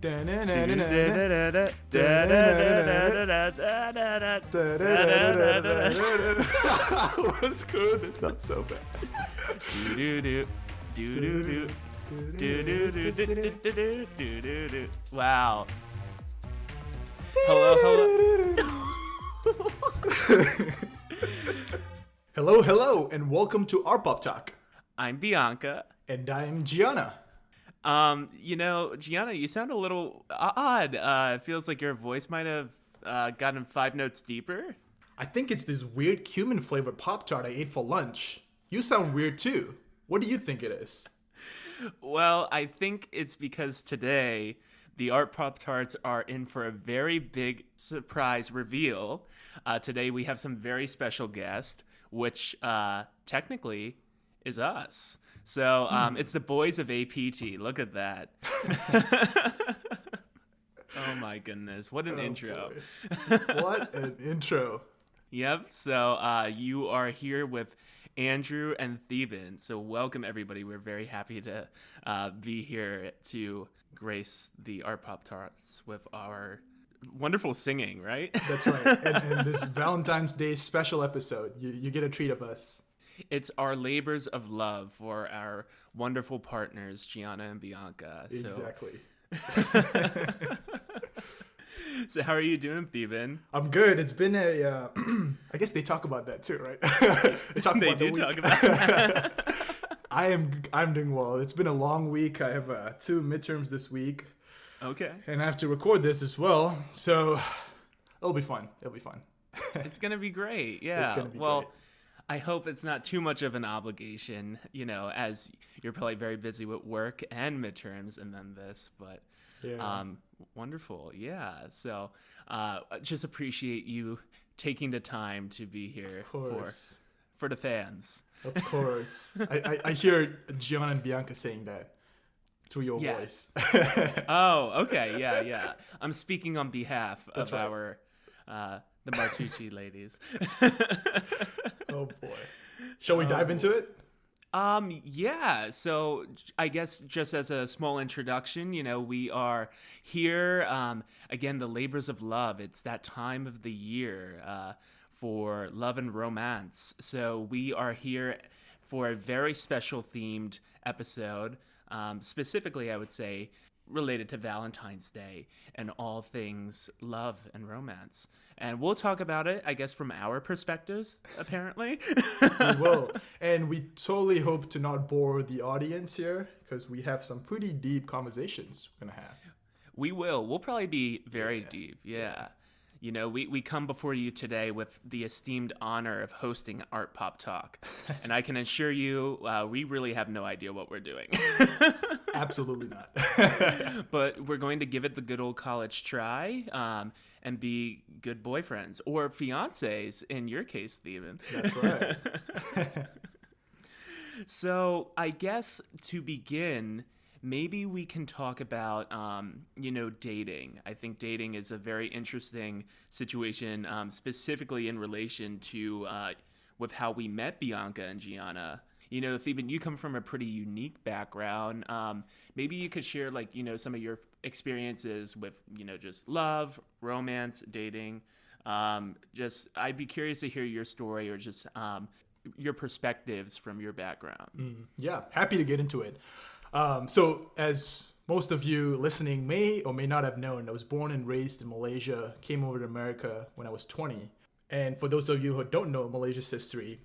What's good? That sounds so bad. Wow. Hello. Hello, and welcome to Artpop Talk. I'm Bianca. And I'm Gianna. Gianna, you sound a little odd. It feels like your voice might have gotten 5 notes deeper. I think it's this weird cumin flavored Pop-Tart I ate for lunch. You sound weird too. What do you think it is? Well, I think it's because today the Art Pop-Tarts are in for a very big surprise reveal. Today we have some very special guest, which technically is us. So it's the Boys of APT. Look at that. Oh my goodness. What an intro. What an intro. Yep. So you are here with Andrew and Theben. So welcome everybody. We're very happy to be here to grace the Art Pop-Tarts with our wonderful singing, right? That's right. And this Valentine's Day special episode, you get a treat of us. It's our labors of love for our wonderful partners, Gianna and Bianca. Exactly. So how are you doing, Theben? I'm good. It's been I guess they talk about that too, right? They do talk about that. I'm doing well. It's been a long week. I have 2 midterms this week. Okay. And I have to record this as well. So it'll be fun. It's going to be great. Yeah. It's going to be great. I hope it's not too much of an obligation, as you're probably very busy with work and midterms and then this, but wonderful. Yeah. So just appreciate you taking the time to be here for the fans. Of course. I hear Gianna and Bianca saying that through your voice. Oh, okay. Yeah. I'm speaking on behalf of our the Martucci ladies. Oh boy. Shall we dive into it? Yeah. So I guess just as a small introduction, we are here, again, the labors of love. It's that time of the year for love and romance. So we are here for a very special themed episode, specifically, I would say, related to Valentine's Day and all things love and romance. And we'll talk about it, I guess, from our perspectives, apparently. We will. And we totally hope to not bore the audience here because we have some pretty deep conversations we're going to have. We will. We'll probably be very deep. Yeah. We come before you today with the esteemed honor of hosting Art Pop Talk. And I can assure you, we really have no idea what we're doing. Absolutely not. But we're going to give it the good old college try and be good boyfriends or fiancés in your case, Theben. That's right. So I guess to begin, maybe we can talk about, dating. I think dating is a very interesting situation, specifically in relation to with how we met Bianca and Gianna. Theben, you come from a pretty unique background. Maybe you could share, some of your experiences with, just love, romance, dating. I'd be curious to hear your story or just your perspectives from your background. Yeah, happy to get into it. So as most of you listening may or may not have known, I was born and raised in Malaysia, came over to America when I was 20. And for those of you who don't know Malaysia's history,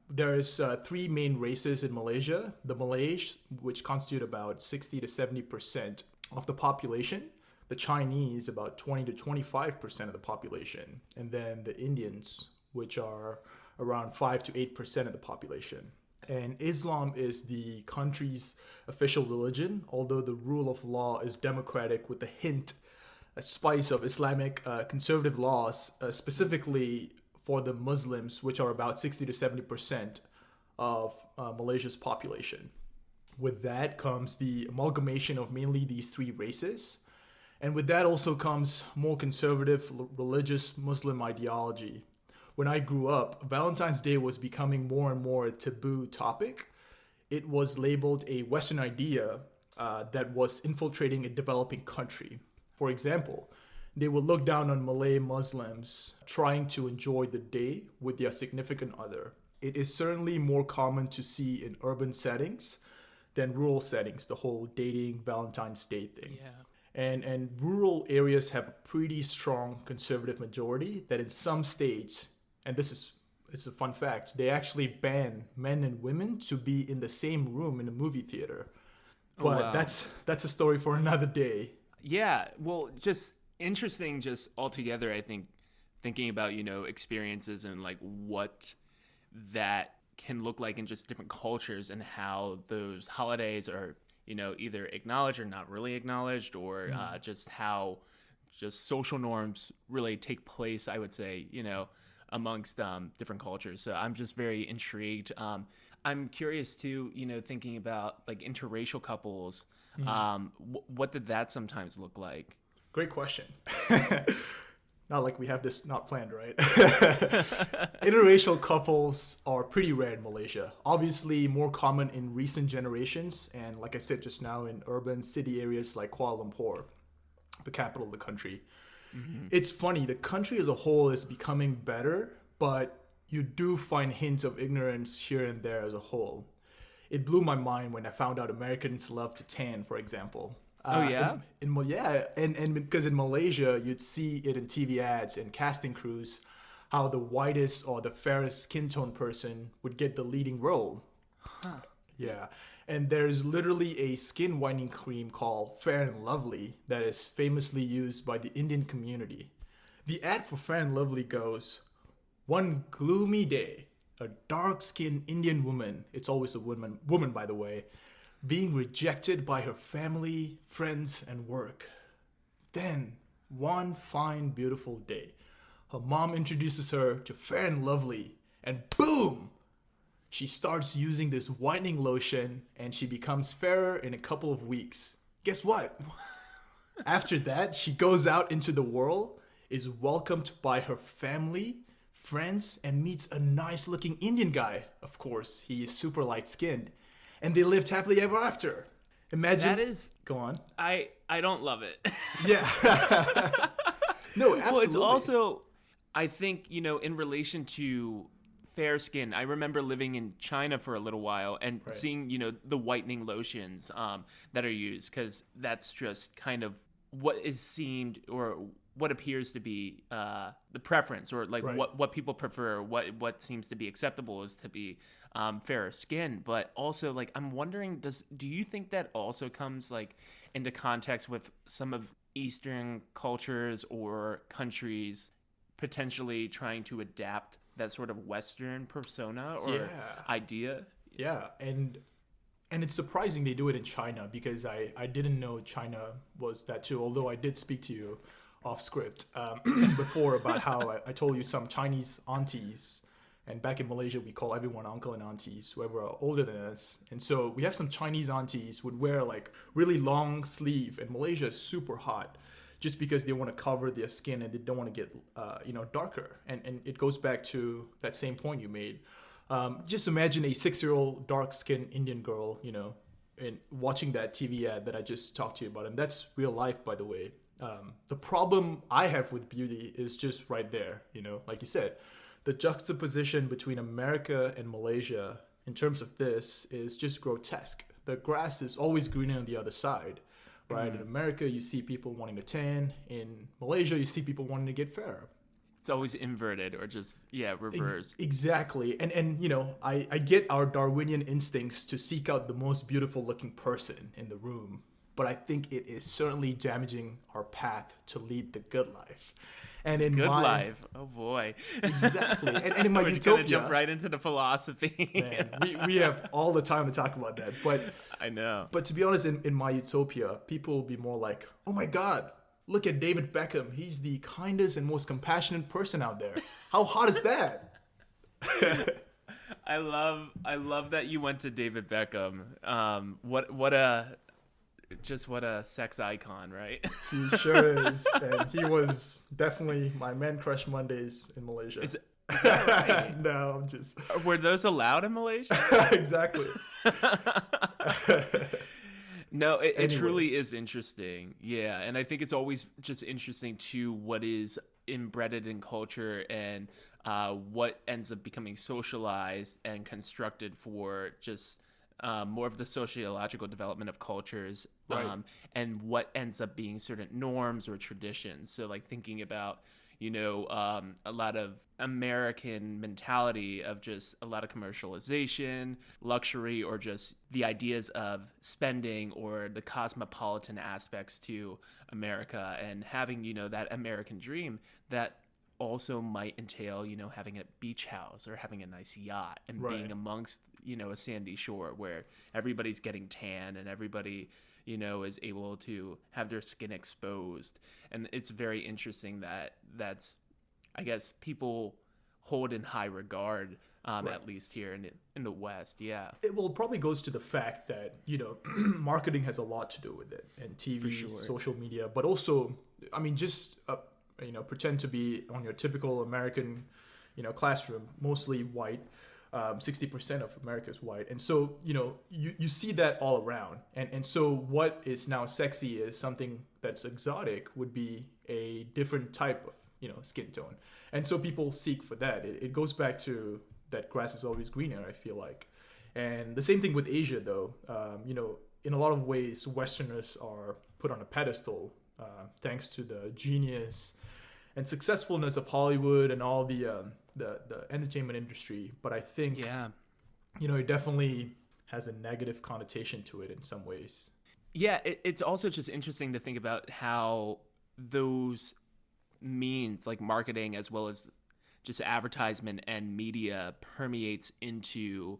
there is 3 main races in Malaysia. The Malays, which constitute about 60 to 70% of the population. The Chinese, about 20 to 25% of the population. And then the Indians, which are around 5 to 8% of the population. And Islam is the country's official religion, although the rule of law is democratic with a spice of Islamic conservative laws, specifically for the Muslims, which are about 60 to 70% of Malaysia's population. With that comes the amalgamation of mainly these 3 races. And with that also comes more conservative religious Muslim ideology. When I grew up, Valentine's Day was becoming more and more a taboo topic. It was labeled a Western idea that was infiltrating a developing country. For example, they would look down on Malay Muslims trying to enjoy the day with their significant other. It is certainly more common to see in urban settings than rural settings, the whole dating Valentine's Day thing. Yeah. And rural areas have a pretty strong conservative majority that in some states, and it's a fun fact, they actually ban men and women to be in the same room in a movie theater. But wow. that's a story for another day. Yeah, well, just interesting, just altogether. I think thinking about experiences and like what that can look like in just different cultures and how those holidays are either acknowledged or not really acknowledged, or just how just social norms really take place. I would say amongst different cultures. So I'm just very intrigued. I'm curious too, thinking about like interracial couples. What did that sometimes look like? Great question. Not like we have this not planned, right? Interracial couples are pretty rare in Malaysia. Obviously more common in recent generations, and like I said just now, in urban city areas like Kuala Lumpur, the capital of the country. It's funny, the country as a whole is becoming better, but you do find hints of ignorance here and there as a whole. It blew my mind when I found out Americans love to tan, for example. Oh yeah? And because in Malaysia, you'd see it in TV ads and casting crews, how the whitest or the fairest skin tone person would get the leading role. Huh. Yeah. And there's literally a skin whitening cream called Fair and Lovely that is famously used by the Indian community. The ad for Fair and Lovely goes, "One gloomy day, a dark-skinned Indian woman," it's always a woman by the way, "being rejected by her family, friends, and work. Then, one fine, beautiful day, her mom introduces her to Fair and Lovely, and boom! She starts using this whitening lotion, and she becomes fairer in a couple of weeks. Guess what? After that, she goes out into the world, is welcomed by her family, friends, and meets a nice-looking Indian guy. Of course, he is super light-skinned. And they lived happily ever after. Imagine. That is. Go on. I don't love it. Yeah. No, absolutely. Well, it's also, I think, in relation to fair skin, I remember living in China for a little while and seeing, the whitening lotions that are used, because that's just kind of what is seemed or what appears to be the preference, or like what people prefer, what seems to be acceptable is to be fairer skin. But also, like, I'm wondering, do you think that also comes like into context with some of Eastern cultures or countries potentially trying to adapt that sort of Western persona or idea? Yeah, and it's surprising they do it in China, because I didn't know China was that too, although I did speak to you off script before about how I told you some Chinese aunties, and back in Malaysia we call everyone uncle and aunties, whoever are older than us. And so we have some Chinese aunties would wear like really long sleeve, and Malaysia is super hot just because they want to cover their skin and they don't want to get darker. And it goes back to that same point you made. Just imagine a 6-year-old dark-skinned Indian girl, and watching that TV ad that I just talked to you about. And that's real life, by the way. The problem I have with beauty is just right there, like you said. The juxtaposition between America and Malaysia in terms of this is just grotesque. The grass is always greener on the other side, right? In America, you see people wanting to tan. In Malaysia, you see people wanting to get fairer. It's always inverted or just, reversed. Exactly. And I get our Darwinian instincts to seek out the most beautiful looking person in the room, but I think it is certainly damaging our path to lead the good life. And in good life. Oh boy. Exactly. And in my We're utopia, gonna jump right into the philosophy. Man, we have all the time to talk about that. But I know. But to be honest, in my utopia, people will be more like, "Oh my God, look at David Beckham. He's the kindest and most compassionate person out there. How hot is that?" I love that you went to David Beckham. What a sex icon, right? He sure is. And he was definitely my man crush Mondays in Malaysia. Is that right? No, I'm just... Were those allowed in Malaysia? Exactly. No, it Anyway, truly is interesting. Yeah, and I think it's always just interesting to what is embedded in culture and what ends up becoming socialized and constructed for just more of the sociological development of cultures, right, and what ends up being certain norms or traditions. So, like thinking about a lot of American mentality of just a lot of commercialization, luxury, or just the ideas of spending or the cosmopolitan aspects to America and having, that American dream that also might entail, having a beach house or having a nice yacht and right. being amongst, a sandy shore where everybody's getting tan and everybody, is able to have their skin exposed. And it's very interesting that's, I guess, people hold in high regard, Right. at least here in the West. Yeah, It probably goes to the fact that marketing has a lot to do with it, and TV, sure. social media, but also, I mean, just pretend to be on your typical American, classroom, mostly white. 60% of America is white, and so you see that all around, and so what is now sexy is something that's exotic would be a different type of skin tone, and so people seek for that. It goes back to that grass is always greener, I feel like. And the same thing with Asia, though. In a lot of ways, Westerners are put on a pedestal thanks to the genius and successfulness of Hollywood and all the entertainment industry. But I think, yeah. It definitely has a negative connotation to it in some ways. Yeah, it's also just interesting to think about how those means like marketing as well as just advertisement and media permeates into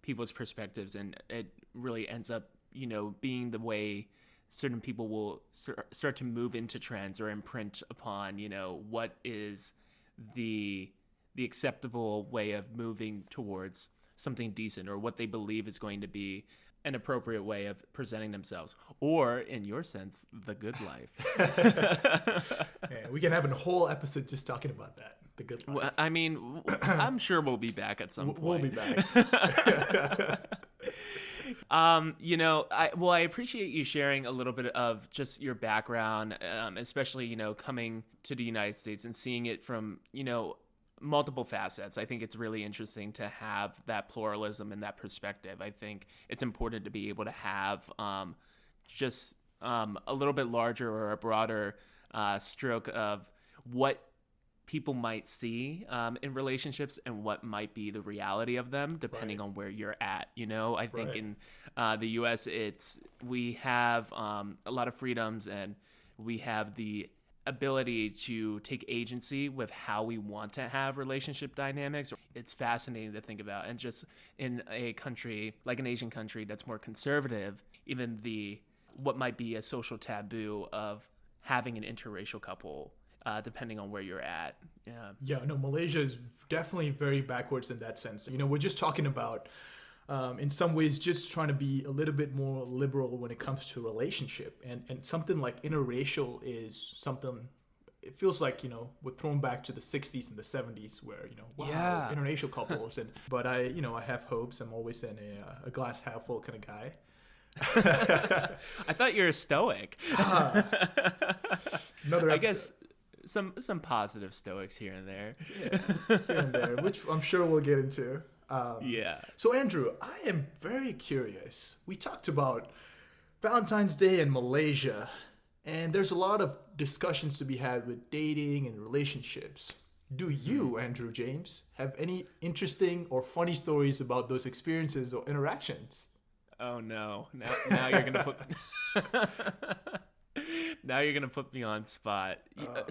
people's perspectives, and it really ends up being the way certain people will start to move into trends or imprint upon what is the acceptable way of moving towards something decent, or what they believe is going to be an appropriate way of presenting themselves, or in your sense, the good life. Yeah, we can have a whole episode just talking about that, the good life. Well, I mean, I'm sure we'll be back at some point. We'll be back. I appreciate you sharing a little bit of just your background, especially, coming to the United States and seeing it from, multiple facets. I think it's really interesting to have that pluralism and that perspective. I think it's important to be able to have just a little bit larger or a broader stroke of what people might see in relationships and what might be the reality of them depending Right. on where you're at. I think Right. in the US we have a lot of freedoms, and we have the ability to take agency with how we want to have relationship dynamics. It's fascinating to think about, and just in a country like an Asian country that's more conservative, even what might be a social taboo of having an interracial couple, depending on where you're at. Yeah, no, Malaysia is definitely very backwards in that sense. We're just talking about, in some ways, just trying to be a little bit more liberal when it comes to relationship. And something like interracial is something, it feels like, we're thrown back to the 60s and the 70s where, wow, Yeah. interracial couples. But I have hopes. I'm always in a glass half full kind of guy. I thought you were a stoic. Another I episode. guess some positive stoics here and there. Yeah, here and there, which I'm sure we'll get into. Yeah. So, Andrew, I am very curious. We talked about Valentine's Day in Malaysia, and there's a lot of discussions to be had with dating and relationships. Do you, Andrew James, have any interesting or funny stories about those experiences or interactions? Oh no! Now you're gonna put. Now you're gonna put me on spot.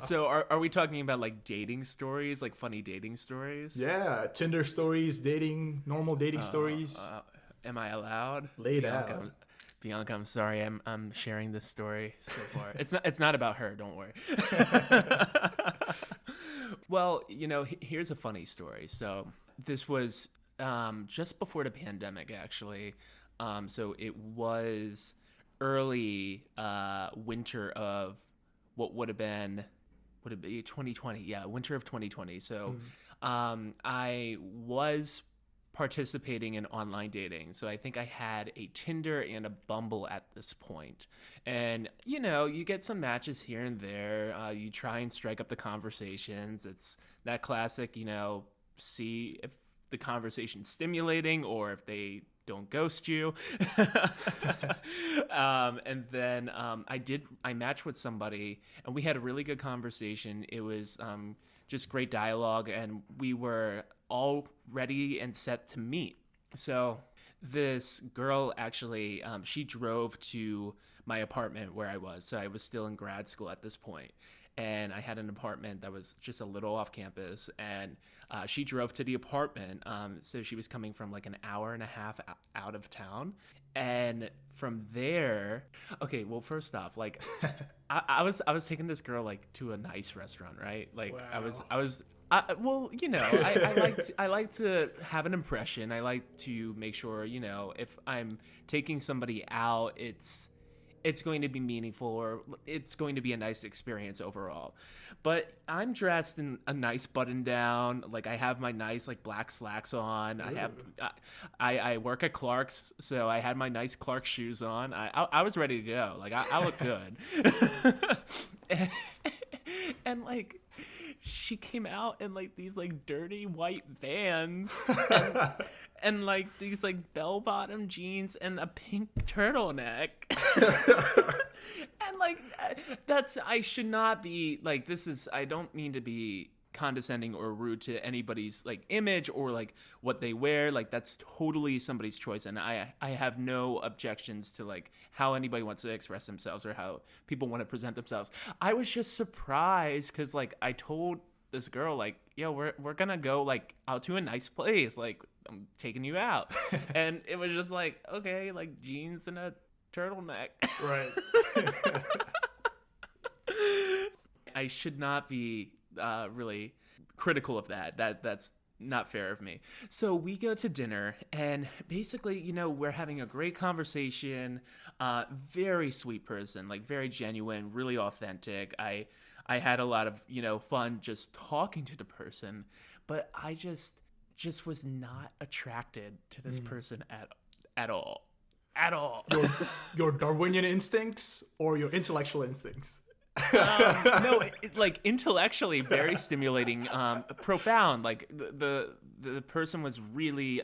So are we talking about like dating stories, like funny dating stories? Yeah, Tinder stories, normal dating stories. Am I allowed? Lay it Bianca, out. Bianca, I'm sorry. I'm sharing this story so far. It's not about her. Don't worry. Well, here's a funny story. So this was just before the pandemic, actually. So it was early winter of what would it be 2020? Yeah, winter of 2020. So I was participating in online dating. So I think I had a Tinder and a Bumble at this point. And, you get some matches here and there. You try and strike up the conversations. It's that classic, see if the conversation's stimulating or if they don't ghost you. And then I matched with somebody and we had a really good conversation. It was just great dialogue and we were all ready and set to meet. So this girl actually, she drove to my apartment where I was. So I was still in grad school at this point. And I had an apartment that was just a little off campus. And she drove to the apartment. So she was coming from like an hour and a half out of town. And from there, okay, well, first off, like I was taking this girl like to a nice restaurant, right? Like Wow. I like to have an impression. I like to make sure, if I'm taking somebody out, it's going to be meaningful or it's going to be a nice experience overall. But I'm dressed in a nice button down. Like I have my nice like black slacks on. I work at Clark's, so I had my nice Clark's shoes on. I was ready to go. Like I look good. and like she came out in like these like dirty white Vans and like these like bell-bottom jeans and a pink turtleneck. And like I should not be like, I don't mean to be condescending or rude to anybody's like image or like what they wear. Like that's totally somebody's choice, and I have no objections to like how anybody wants to express themselves or how people want to present themselves. I was just surprised because like I told this girl like, yo, we're gonna go like out to a nice place, like I'm taking you out. And it was just like, okay, like jeans and a turtleneck. Right. I should not be really critical of that. That's not fair of me. So we go to dinner and basically, we're having a great conversation. Very sweet person, like very genuine, really authentic. I had a lot of, fun just talking to the person, but I just was not attracted to this person at all. At all. Your Darwinian instincts or your intellectual instincts? No, like intellectually very stimulating, profound. Like the person was really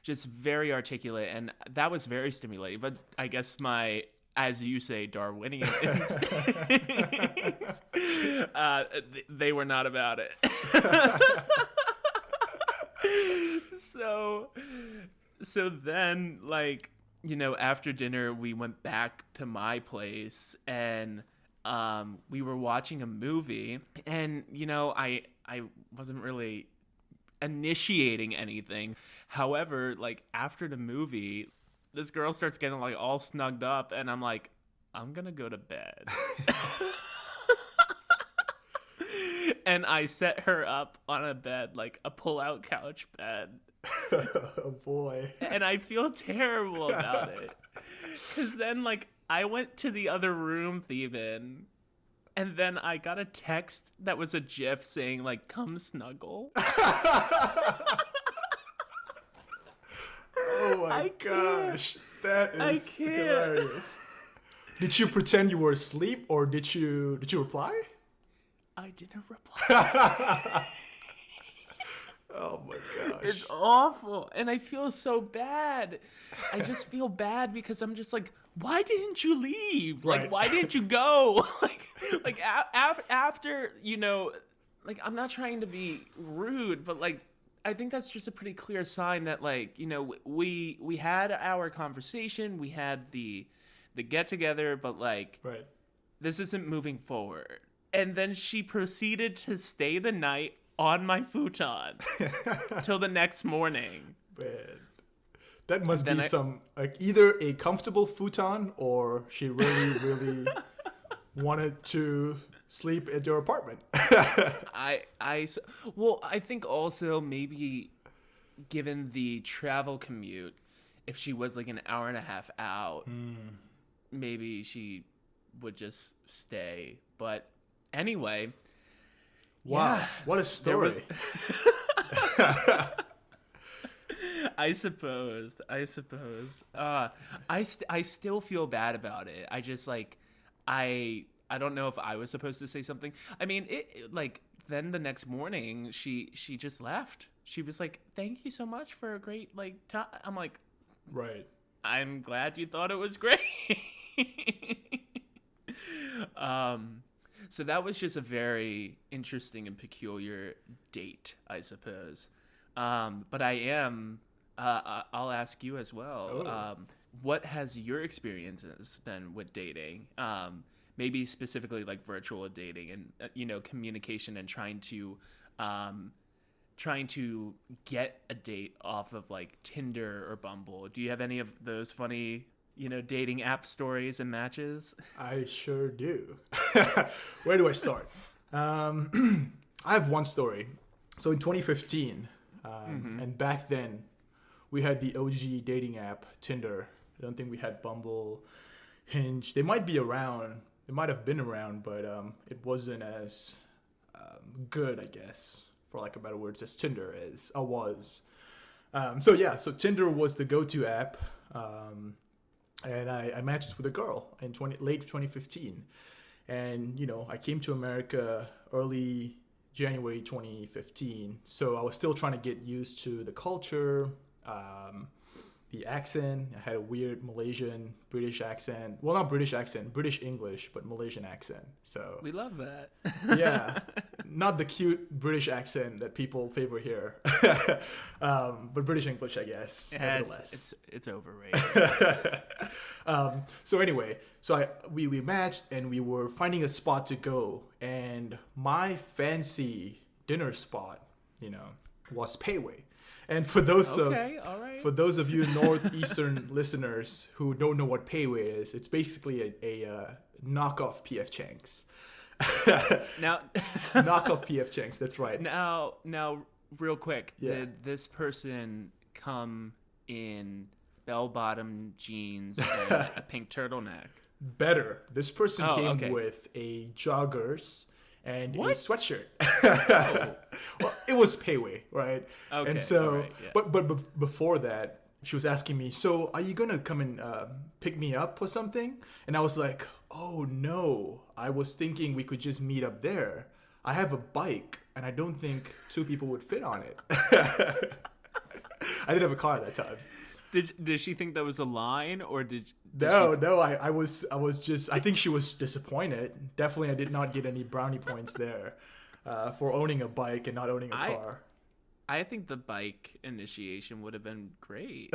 just very articulate, and that was very stimulating. But I guess my, as you say, Darwinian instincts, they were not about it. So then, like, after dinner, we went back to my place and we were watching a movie, and I wasn't really initiating anything. However, like after the movie, this girl starts getting like all snugged up, and I'm like, I'm gonna go to bed. And I set her up on a bed, like a pull-out couch bed. Oh boy. And I feel terrible about it, because then like I went to the other room, Theban, and then I got a text that was a GIF saying like, come snuggle. Oh my gosh. That is I can't. hilarious. Did you pretend you were asleep or did you reply? I didn't reply. Oh my gosh. It's awful. And I feel so bad. I just feel bad because I'm just like, why didn't you leave? Right. Like, why didn't you go? like after, like, I'm not trying to be rude, but like, I think that's just a pretty clear sign that like, we had our conversation, we had the get together, but like, Right. this isn't moving forward. And then she proceeded to stay the night on my futon till the next morning. Man. That must be Then some, like, either a comfortable futon or she really, really wanted to sleep at your apartment. Well, I think also maybe given the travel commute, if she was like an hour and a half out, maybe she would just stay. But anyway. Wow, yeah, what a story. I suppose. I still feel bad about it. I just like, I don't know if I was supposed to say something. I mean, like then the next morning she just left. She was like, "Thank you so much for a great like time." I'm like, Right. I'm glad you thought it was great. So that was just a very interesting and peculiar date, I suppose. But I'll ask you as well. Oh. What has your experiences been with dating? Maybe specifically like virtual dating and, communication and trying to get a date off of like Tinder or Bumble. Do you have any of those funny, dating app stories and matches? I sure do. Where do I start? I have one story. So in 2015, and back then, we had the OG dating app, Tinder. I don't think we had Bumble, Hinge. They might be around. They might have been around, but it wasn't as good, I guess, for lack of better words, as Tinder is or was. So Tinder was the go-to app. And I matched with a girl in late 2015. And, I came to America early January 2015. So I was still trying to get used to the culture, the accent. I had a weird Malaysian British accent. Well, not British accent, British English, but Malaysian accent. So We love that. yeah, not the cute British accent that people favor here, but British English, I guess. Yeah, Nevertheless, it's overrated. So anyway, we matched and we were finding a spot to go, and my fancy dinner spot, was Payway. And for those Okay, all right. for those of you northeastern listeners who don't know what Payway is, it's basically a knockoff PF Chang's. Now, Knockoff PF Chang's. That's right. now, real quick, Yeah. did this person come in bell-bottom jeans and a pink turtleneck? Better. This person Oh, came okay. with a joggers and What? a sweatshirt. Oh. Well, it was Payway, right? Okay, And so, all right, yeah. but before that, she was asking me, "So, are you gonna come and pick me up or something?" And I was like, "Oh no, I was thinking we could just meet up there. I have a bike, and I don't think two people would fit on it." I didn't have a car at that time. Did she think that was a line, or did No, she... no, I was just, I think she was disappointed. Definitely, I did not get any brownie points there for owning a bike and not owning a car. I think the bike initiation would have been great.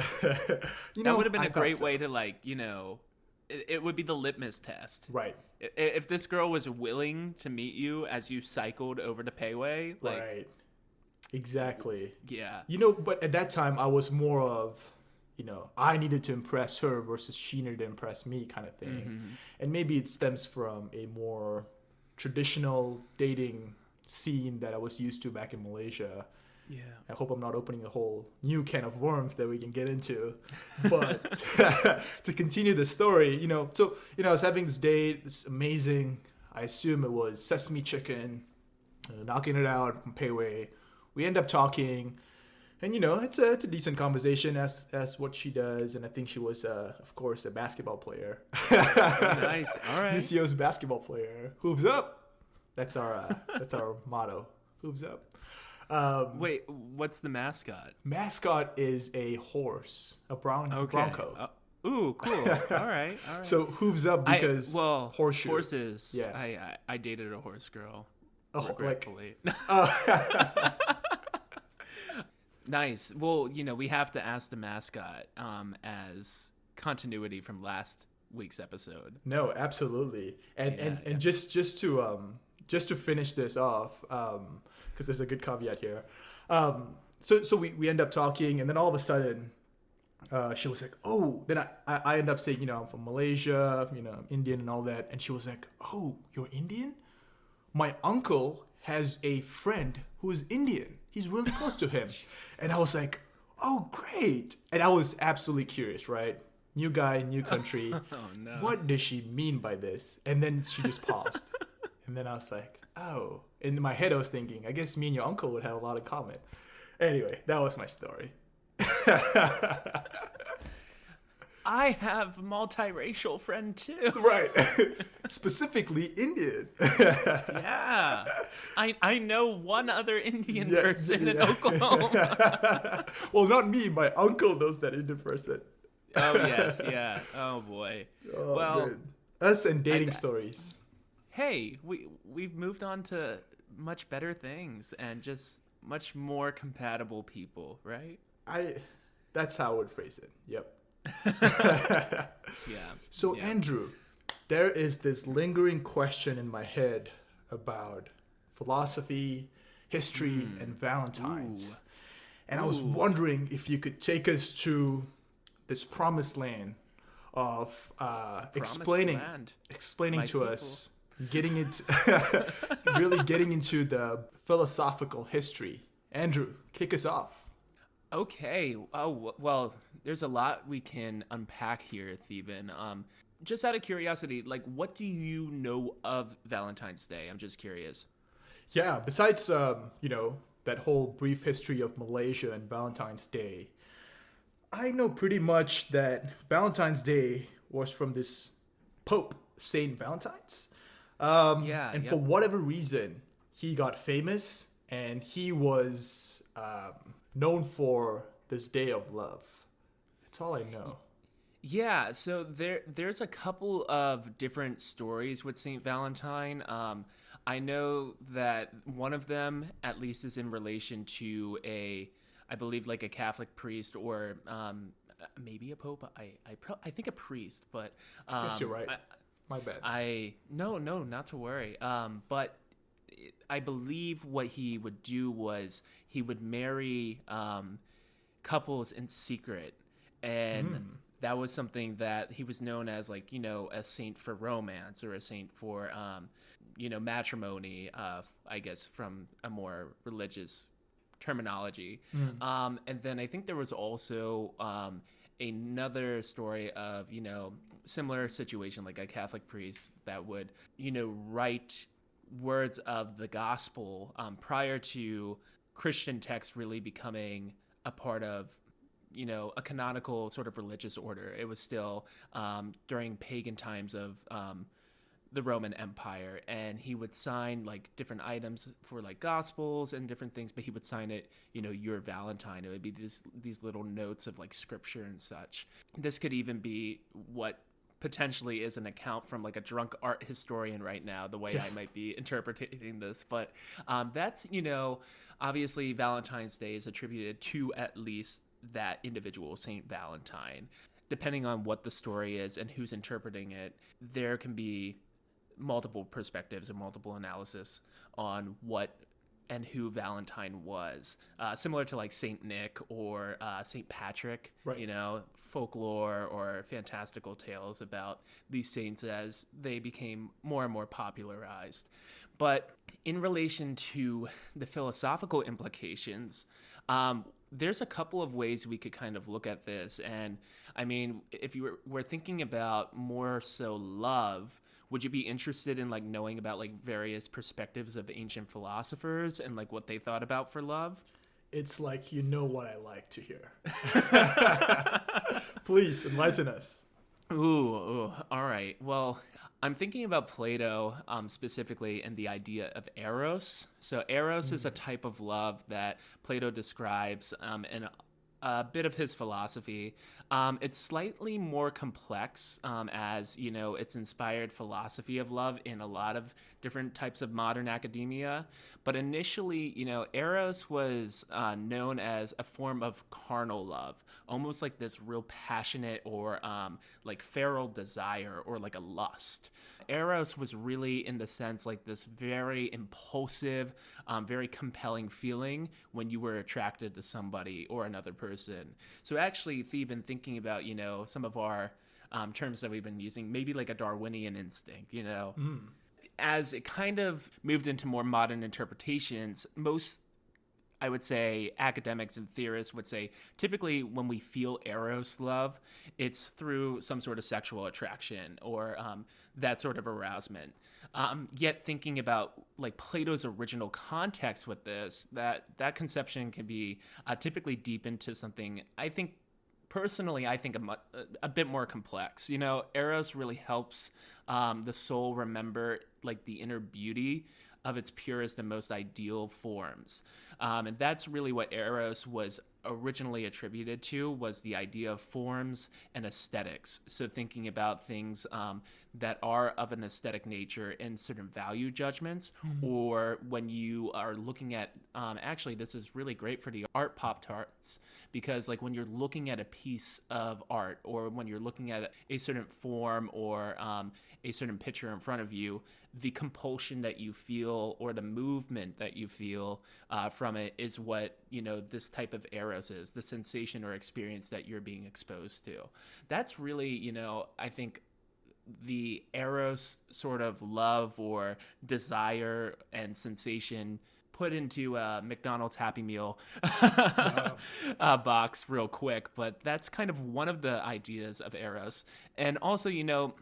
You That would have been I a thought great so. way to it would be the litmus test. Right, If this girl was willing to meet you as you cycled over to Payway, right, exactly. yeah. But at that time, I was more of, I needed to impress her versus she needed to impress me kind of thing. Mm-hmm. And maybe it stems from a more traditional dating scene that I was used to back in Malaysia. Yeah. I hope I'm not opening a whole new can of worms that we can get into. But to continue the story, I was having this date, this amazing, I assume it was sesame chicken, knocking it out from Payway. We end up talking, and it's a decent conversation as what she does, and I think she was, of course, a basketball player. Nice. All right. UCO's basketball player. Hooves up. That's our motto. Hooves up. Wait, what's the mascot? Mascot is a horse, a Bronco. Ooh, cool. All right. So hooves up because horseshoe. Horses. Yeah. I dated a horse girl. Oh, Regretfully. Nice. Well, we have to ask the mascot as continuity from last week's episode. No, absolutely. And Yeah. and just to finish this off, because there's a good caveat here. So we end up talking, and then all of a sudden, she was like, "Oh." Then I end up saying, "I'm from Malaysia, I'm Indian and all that," and she was like, "Oh, you're Indian? My uncle has a friend who is Indian. He's really close to him." And I was like, "Oh, great." And I was absolutely curious, right? New guy, new country. Oh, no. What does she mean by this? And then she just paused. And then I was like, oh. In my head, I was thinking, I guess me and your uncle would have a lot in common. Anyway, that was my story. I have a multiracial friend too. Right. Specifically Indian. Yeah. I know one other Indian person in Oklahoma. Well, not me. My uncle knows that Indian person. Oh, yes. Yeah. Oh, boy. Oh, Well, man. Us and dating I- stories. hey, we've moved on to much better things and just much more compatible people, right? That's how I would phrase it. Yep. Yeah. So, Yeah. Andrew, there is this lingering question in my head about philosophy, history, and Valentine's. Ooh. And I was wondering if you could take us to this promised land of explaining land. to My people. us, getting into really getting into the philosophical history. Andrew, kick us off. Okay. Oh, well, there's a lot we can unpack here, Theban. Just out of curiosity, like, what do you know of Valentine's Day? I'm just curious. Yeah, besides that whole brief history of Malaysia and Valentine's Day, I know pretty much that Valentine's Day was from this Pope, Saint Valentine's. Yeah. And Yep. for whatever reason, he got famous and he was known for this day of love. That's all I know. Yeah, so there's a couple of different stories with Saint Valentine. I know that one of them, at least, is in relation to I believe, like a Catholic priest or maybe a pope. I think a priest, but I guess you're right. My bad. No, not to worry. But I believe what he would do was he would marry couples in secret, and that was something that he was known as, like, a saint for romance or a saint for matrimony, I guess, from a more religious terminology. And then I think there was also another story of similar situation, like a Catholic priest that would write words of the gospel prior to Christian texts really becoming a part of a canonical sort of religious order. It was still during pagan times of the Roman Empire, and he would sign like different items for like gospels and different things, but he would sign it, your Valentine. It would be these little notes of like scripture and such. This could even be what potentially is an account from like a drunk art historian right now, the way I might be interpreting this. But that's, obviously Valentine's Day is attributed to at least that individual, Saint Valentine. Depending on what the story is and who's interpreting it, there can be multiple perspectives and multiple analysis on what and who Valentine was. Similar to like Saint Nick or Saint Patrick, Right. Folklore or fantastical tales about these saints as they became more and more popularized. But in relation to the philosophical implications, there's a couple of ways we could kind of look at this. And I mean, if you were thinking about more so love, would you be interested in like knowing about like various perspectives of ancient philosophers and like what they thought about for love? It's like what I like to hear. Please enlighten us. Ooh, all right. Well, I'm thinking about Plato specifically and the idea of eros. So eros is a type of love that Plato describes in a bit of his philosophy. It's slightly more complex as, it's inspired philosophy of love in a lot of different types of modern academia. But initially, eros was known as a form of carnal love, almost like this real passionate or like feral desire or like a lust. Eros was really, in the sense, like this very impulsive, very compelling feeling when you were attracted to somebody or another person. So actually, Theban, thinking about, some of our terms that we've been using, maybe like a Darwinian instinct, As it kind of moved into more modern interpretations, I would say academics and theorists would say typically when we feel eros love, it's through some sort of sexual attraction or that sort of arousement. Yet thinking about like Plato's original context with this, that conception can be typically deep into something I think personally, I think a bit more complex. You know, Eros really helps the soul remember like the inner beauty of its purest and most ideal forms. And that's really what Eros was originally attributed to, was the idea of forms and aesthetics. So thinking about things that are of an aesthetic nature and certain value judgments, or when you are looking at, actually this is really great for the Artpop tarts, because like when you're looking at a piece of art or when you're looking at a certain form or a certain picture in front of you, the compulsion that you feel or the movement that you feel from it is what, you know, this type of eros is, the sensation or experience that you're being exposed to. That's really, you know, I think the eros sort of love or desire and sensation put into a McDonald's Happy Meal box real quick, but that's kind of one of the ideas of eros. And also, you know,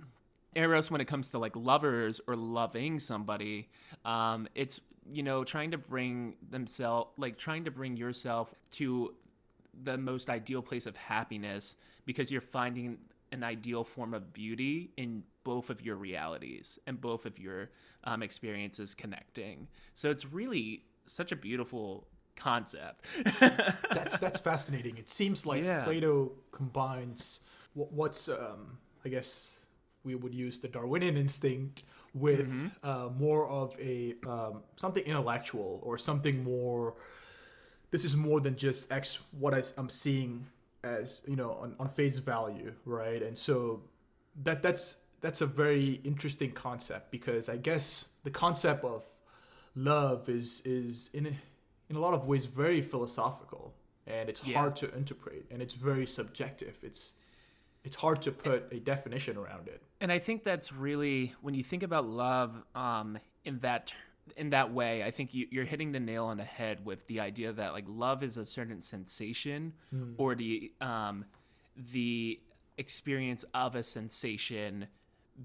eros when it comes to like lovers or loving somebody, it's, you know, trying to bring yourself to the most ideal place of happiness because you're finding an ideal form of beauty in both of your realities and both of your experiences connecting. So it's really such a beautiful concept. That's fascinating. It seems like Plato combines what's I guess we would use the Darwinian instinct with more of a something intellectual or something more. This is more than just what I'm seeing as, you know, on face value, right? And so that's a very interesting concept, because I guess the concept of love is in a lot of ways very philosophical, and it's hard to interpret, and it's very subjective. It's hard to put a definition around it. And I think that's really, when you think about love in that way, I think you're hitting the nail on the head with the idea that like love is a certain sensation or the experience of a sensation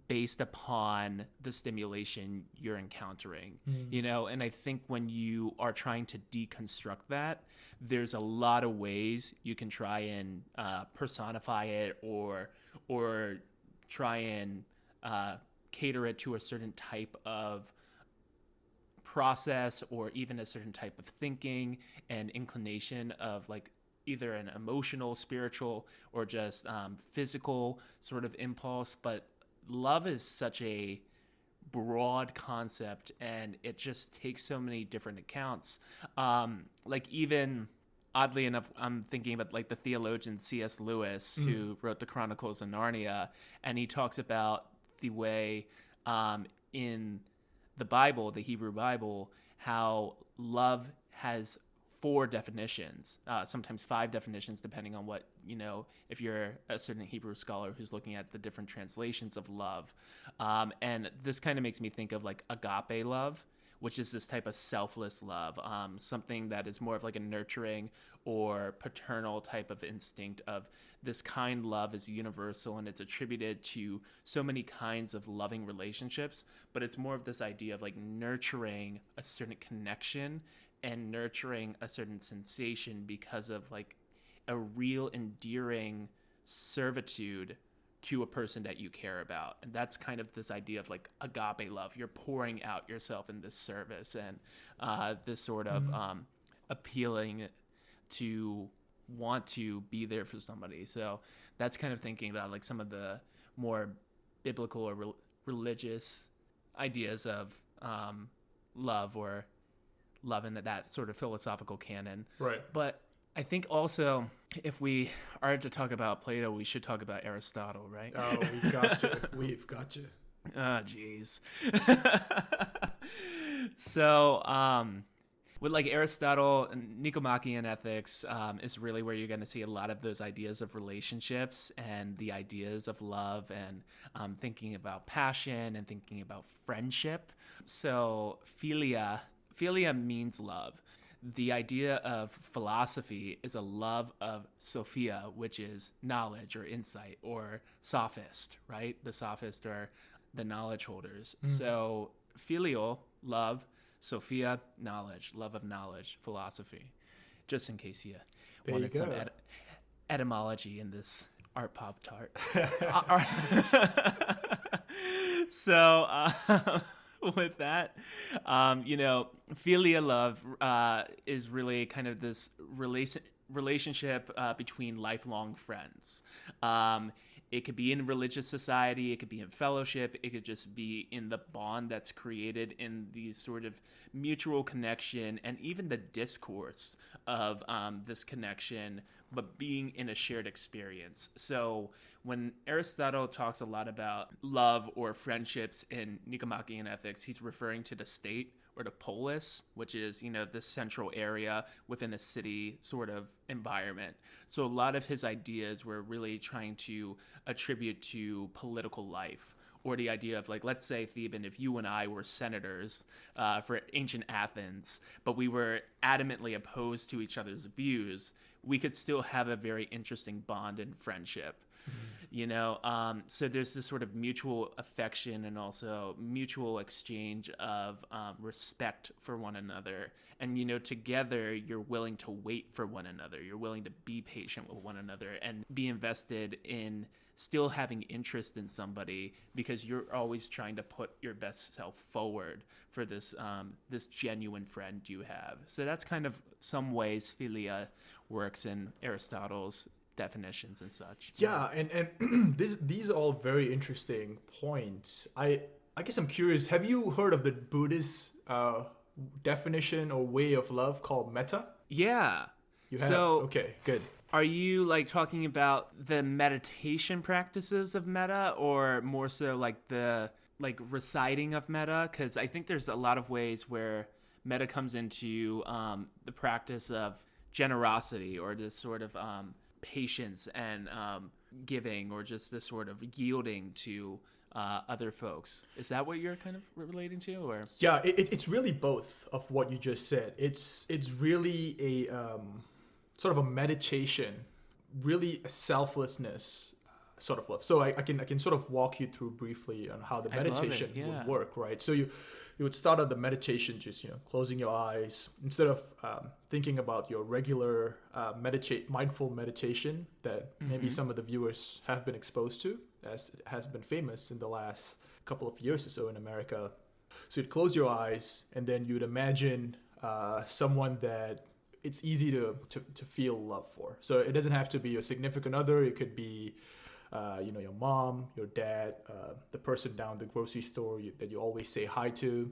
based upon the stimulation you're encountering, you know? And I think when you are trying to deconstruct that, there's a lot of ways you can try and personify it or try and cater it to a certain type of process or even a certain type of thinking and inclination of like either an emotional, spiritual, or just physical sort of impulse. But love is such a broad concept, and it just takes so many different accounts. Like even oddly enough, I'm thinking about like the theologian C.S. Lewis, who wrote the Chronicles of Narnia, and he talks about the way in the Bible, the Hebrew Bible, how love has 4 definitions, sometimes 5 definitions, depending on what, you know, if you're a certain Hebrew scholar who's looking at the different translations of love. And this kind of makes me think of like agape love, which is this type of selfless love, something that is more of like a nurturing or paternal type of instinct of this kind love is universal and it's attributed to so many kinds of loving relationships, but it's more of this idea of like nurturing a certain connection and nurturing a certain sensation because of like a real endearing servitude to a person that you care about. And that's kind of this idea of like agape love. You're pouring out yourself in this service and this sort of appealing to want to be there for somebody. So that's kind of thinking about like some of the more biblical or religious ideas of love or love in that sort of philosophical canon. Right. But I think also, if we are to talk about Plato, we should talk about Aristotle, right? Oh, we've got to. We've got to. Oh, jeez. So, with like Aristotle, Nicomachean ethics is really where you're going to see a lot of those ideas of relationships and the ideas of love and thinking about passion and thinking about friendship. So, philia means love. the idea of philosophy is a love of Sophia, which is knowledge or insight, or sophist, right? The sophist are the knowledge holders. So filial, love, Sophia, knowledge, love of knowledge, philosophy. Just in case you There wanted you some go. etymology in this art pop tart. So with that, philia love is really kind of this relationship between lifelong friends. It could be in religious society, it could be in fellowship, it could just be in the bond that's created in the sort of mutual connection and even the discourse of this connection, but being in a shared experience. So when Aristotle talks a lot about love or friendships in Nicomachean Ethics, he's referring to the state or the polis, which is, this central area within a city sort of environment. So a lot of his ideas were really trying to attribute to political life, or the idea of, like, let's say, Theban, if you and I were senators for ancient Athens, but we were adamantly opposed to each other's views, we could still have a very interesting bond and friendship. So there's this sort of mutual affection and also mutual exchange of respect for one another. And, together you're willing to wait for one another. You're willing to be patient with one another and be invested in still having interest in somebody because you're always trying to put your best self forward for this genuine friend you have. So that's kind of some ways philia works in Aristotle's definitions and such. Yeah, and these are all very interesting points. I guess I'm curious. Have you heard of the Buddhist definition or way of love called metta? Yeah. You have. So, okay, good. Are you like talking about the meditation practices of metta, or more so like the reciting of metta? Because I think there's a lot of ways where metta comes into the practice of generosity, or this sort of patience and giving, or just this sort of yielding to other folks. Is that what you're kind of relating to, or? Yeah, it's really both of what you just said. It's really a sort of a meditation, really a selflessness sort of love. So I can sort of walk you through briefly on how the meditation would work, right? So you would start out the meditation just closing your eyes instead of thinking about your regular mindful meditation that maybe some of the viewers have been exposed to, as it has been famous in the last couple of years or so in America. So you'd close your eyes and then you'd imagine someone that it's easy to feel love for. So it doesn't have to be your significant other. It could be your mom, your dad, the person down the grocery store that you always say hi to.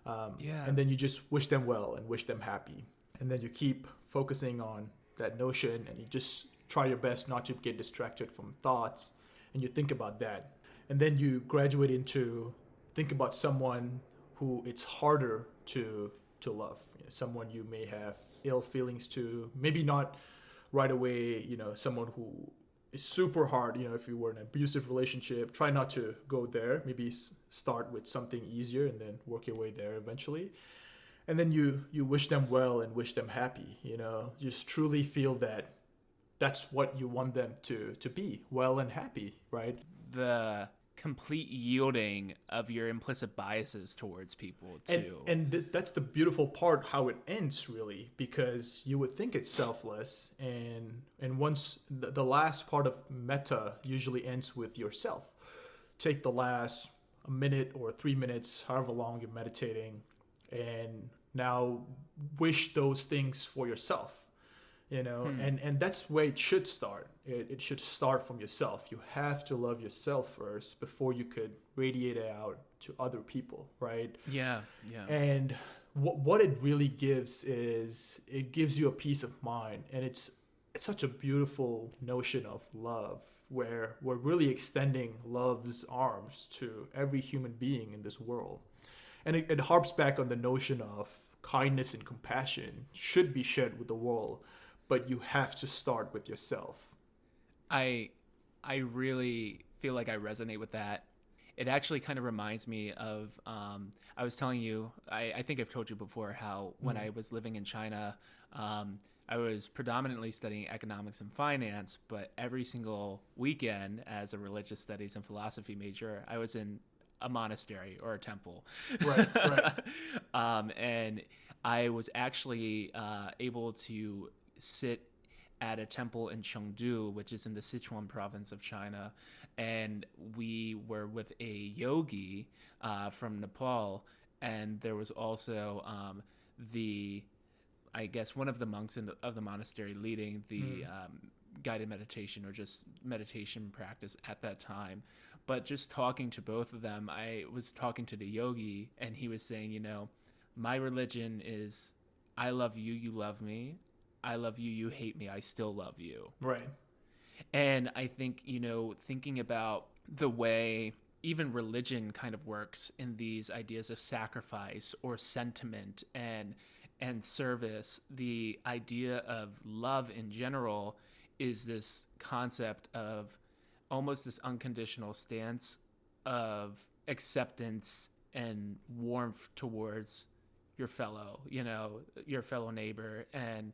And then you just wish them well and wish them happy. And then you keep focusing on that notion and you just try your best not to get distracted from thoughts. And you think about that. And then you graduate into think about someone who it's harder to love. Someone you may have ill feelings to, maybe not right away, someone who is super hard. If you were in an abusive relationship, try not to go there. Maybe start with something easier and then work your way there eventually. And then you wish them well and wish them happy. Just truly feel that that's what you want them to be, well and happy, right? The complete yielding of your implicit biases towards people too. And that's the beautiful part, how it ends, really, because you would think it's selfless, and once the last part of metta usually ends with yourself. Take the last a minute or 3 minutes, however long you're meditating, and now wish those things for yourself. And that's where it should start. It should start from yourself. You have to love yourself first before you could radiate it out to other people, right? Yeah. And what it really gives is it gives you a peace of mind, and it's such a beautiful notion of love, where we're really extending love's arms to every human being in this world. And it harps back on the notion of kindness and compassion should be shared with the world, but you have to start with yourself. I really feel like I resonate with that. it actually kind of reminds me of, I was telling you, I think I've told you before how when I was living in China, I was predominantly studying economics and finance, but every single weekend as a religious studies and philosophy major, I was in a monastery or a temple. Right, right. And I was actually able to sit at a temple in Chengdu, which is in the Sichuan province of China. And we were with a yogi from Nepal. And there was also I guess, one of the monks of the monastery leading the guided meditation or just meditation practice at that time. But just talking to both of them, I was talking to the yogi, and he was saying, my religion is I love you, you love me. I love you, you hate me, I still love you. Right. And I think, thinking about the way even religion kind of works in these ideas of sacrifice or sentiment and service, the idea of love in general is this concept of almost this unconditional stance of acceptance and warmth towards your fellow neighbor, and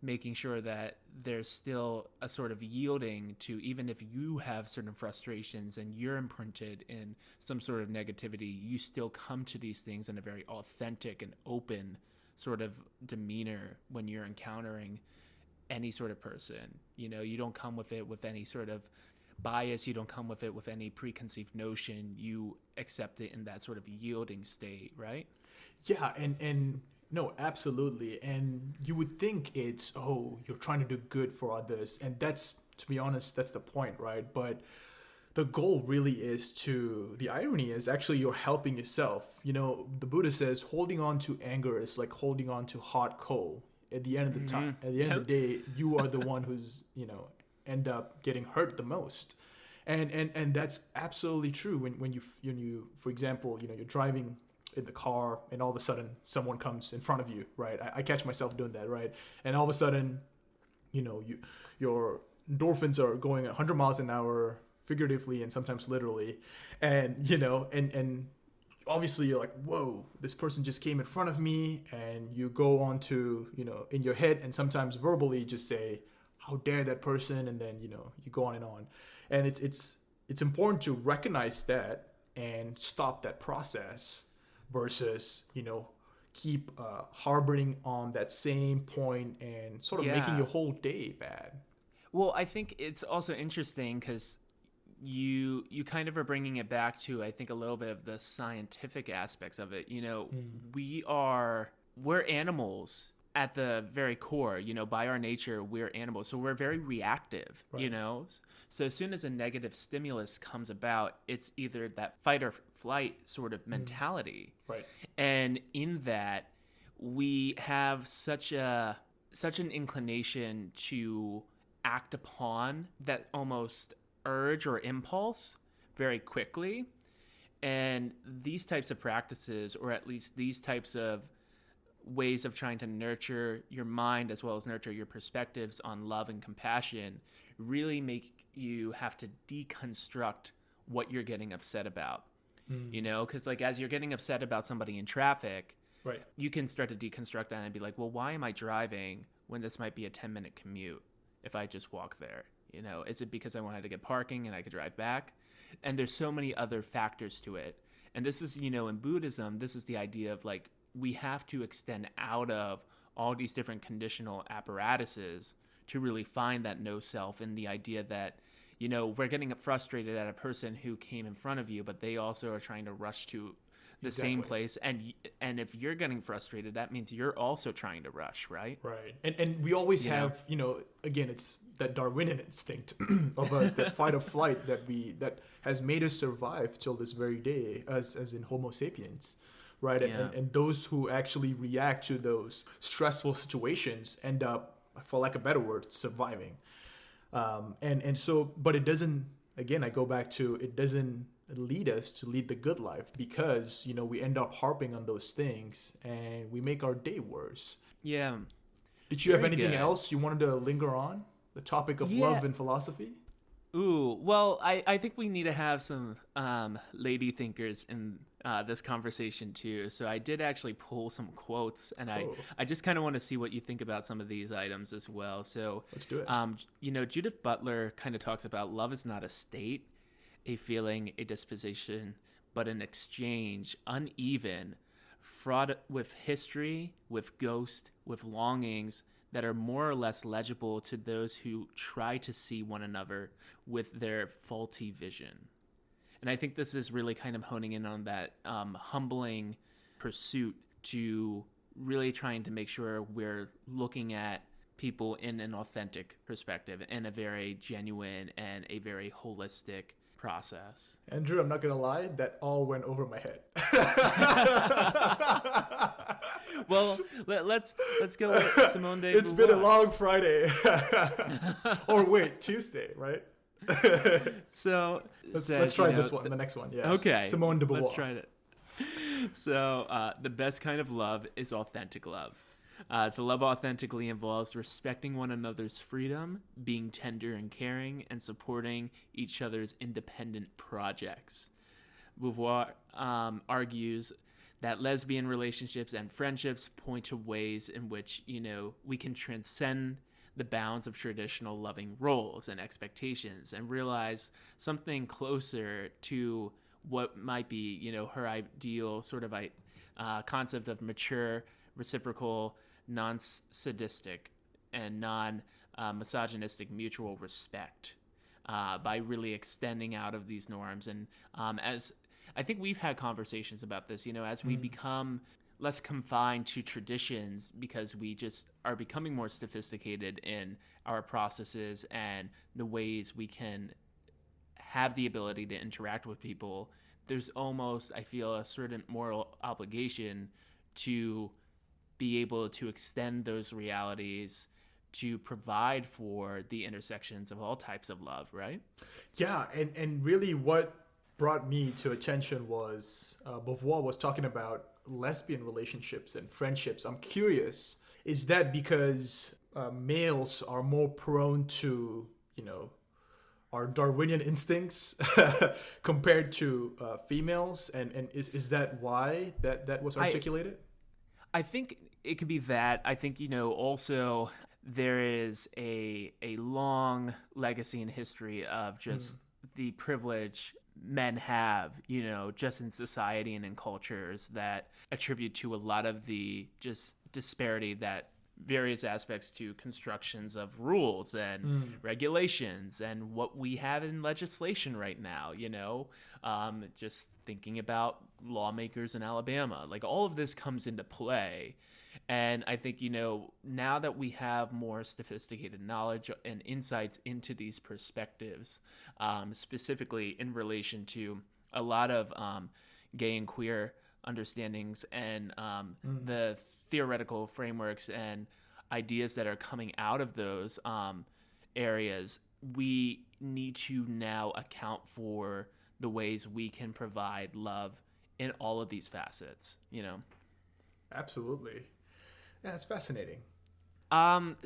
making sure that there's still a sort of yielding to, even if you have certain frustrations and you're imprinted in some sort of negativity, you still come to these things in a very authentic and open sort of demeanor when you're encountering any sort of person. You don't come with it with any sort of bias, you don't come with it with any preconceived notion, you accept it in that sort of yielding state, right? Yeah, and no, absolutely. And you would think it's, you're trying to do good for others. And that's, to be honest, that's the point, right? But the goal really is the irony is actually you're helping yourself. The Buddha says holding on to anger is like holding on to hot coal. At the end of the time, at the end of the day, you are the one who's, end up getting hurt the most. And that's absolutely true when you, for example, you're driving in the car and all of a sudden someone comes in front of you, right? I catch myself doing that, right? And all of a sudden, your endorphins are going 100 miles an hour, figuratively and sometimes literally, and and obviously you're like, whoa, this person just came in front of me, and you go on to, in your head and sometimes verbally just say, how dare that person, and then you go on, and it's important to recognize that and stop that process versus keep harboring on that same point and sort of making your whole day bad. Well, I think it's also interesting because you kind of are bringing it back to, I think, a little bit of the scientific aspects of it. We're animals at the very core. By our nature, we're animals, so we're very reactive. Right. So as soon as a negative stimulus comes about, it's either that fight or flight sort of mentality. Right. And in that, we have such an inclination to act upon that almost urge or impulse very quickly. And these types of practices, or at least these types of ways of trying to nurture your mind as well as nurture your perspectives on love and compassion, really make you have to deconstruct what you're getting upset about. Because as you're getting upset about somebody in traffic, right, you can start to deconstruct that and be like, well, why am I driving when this might be a 10-minute commute if I just walk there? Is it because I wanted to get parking and I could drive back? And there's so many other factors to it. And this is, in Buddhism, this is the idea of we have to extend out of all these different conditional apparatuses to really find that no self, and the idea that, we're getting frustrated at a person who came in front of you, but they also are trying to rush to the same place. And if you're getting frustrated, that means you're also trying to rush, right? Right. And we always have, again, it's that Darwinian instinct of us, that fight or flight that has made us survive till this very day, as in Homo sapiens. Right. Yeah. And those who actually react to those stressful situations end up, for lack of a better word, surviving. And so, but it doesn't, again, I go back to, it doesn't lead us to lead the good life, because, we end up harping on those things and we make our day worse. Yeah. Did you have anything else you wanted to linger on? The topic of love and philosophy? Ooh, well, I think we need to have some lady thinkers in this conversation too. So I did actually pull some quotes, and Oh, I just kind of want to see what you think about some of these items as well. So, let's do it. Judith Butler kind of talks about love is not a state, a feeling, a disposition, but an exchange, uneven, fraught with history, with ghost, with longings that are more or less legible to those who try to see one another with their faulty vision. And I think this is really kind of honing in on that humbling pursuit to really trying to make sure we're looking at people in an authentic perspective, in a very genuine and a very holistic process. Andrew, I'm not gonna lie, that all went over my head. Well, let's go with Simone de Beauvoir. It's been a long Friday. Or wait, Tuesday, right? So let's try this one, the next one. Yeah. Okay. Simone de Beauvoir. Let's try it. So the best kind of love is authentic love. To love authentically involves respecting one another's freedom, being tender and caring, and supporting each other's independent projects. Beauvoir argues that lesbian relationships and friendships point to ways in which, we can transcend the bounds of traditional loving roles and expectations and realize something closer to what might be, her ideal sort of concept of mature, reciprocal, non-sadistic, and non-misogynistic mutual respect by really extending out of these norms. And as I think we've had conversations about this, as we become less confined to traditions because we just are becoming more sophisticated in our processes and the ways we can have the ability to interact with people, there's almost, I feel, a certain moral obligation to be able to extend those realities to provide for the intersections of all types of love, right? Yeah, and really what brought me to attention was Beauvoir was talking about lesbian relationships and friendships. I'm curious, is that because males are more prone to, our Darwinian instincts compared to females? And is that why that was articulated? I think it could be that. I think, also there is a long legacy and history of just the privilege men have, just in society and in cultures that attribute to a lot of the just disparity that various aspects to constructions of rules and regulations and what we have in legislation right now, just thinking about lawmakers in Alabama, like all of this comes into play. And I think, now that we have more sophisticated knowledge and insights into these perspectives, specifically in relation to a lot of gay and queer understandings and the theoretical frameworks and ideas that are coming out of those areas, we need to now account for the ways we can provide love in all of these facets, Absolutely. Yeah, it's fascinating.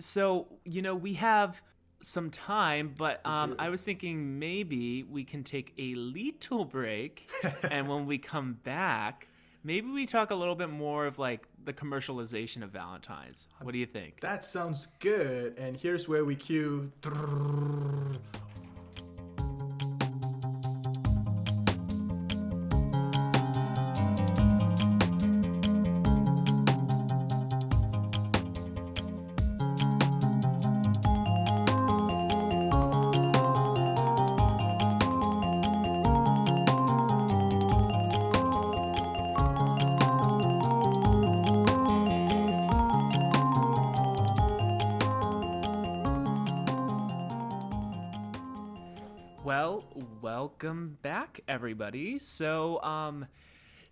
So, we have some time, but I was thinking maybe we can take a little break, and when we come back, maybe we talk a little bit more of like the commercialization of Valentine's. What do you think? That sounds good. And here's where we cue. Well, welcome back, everybody. So,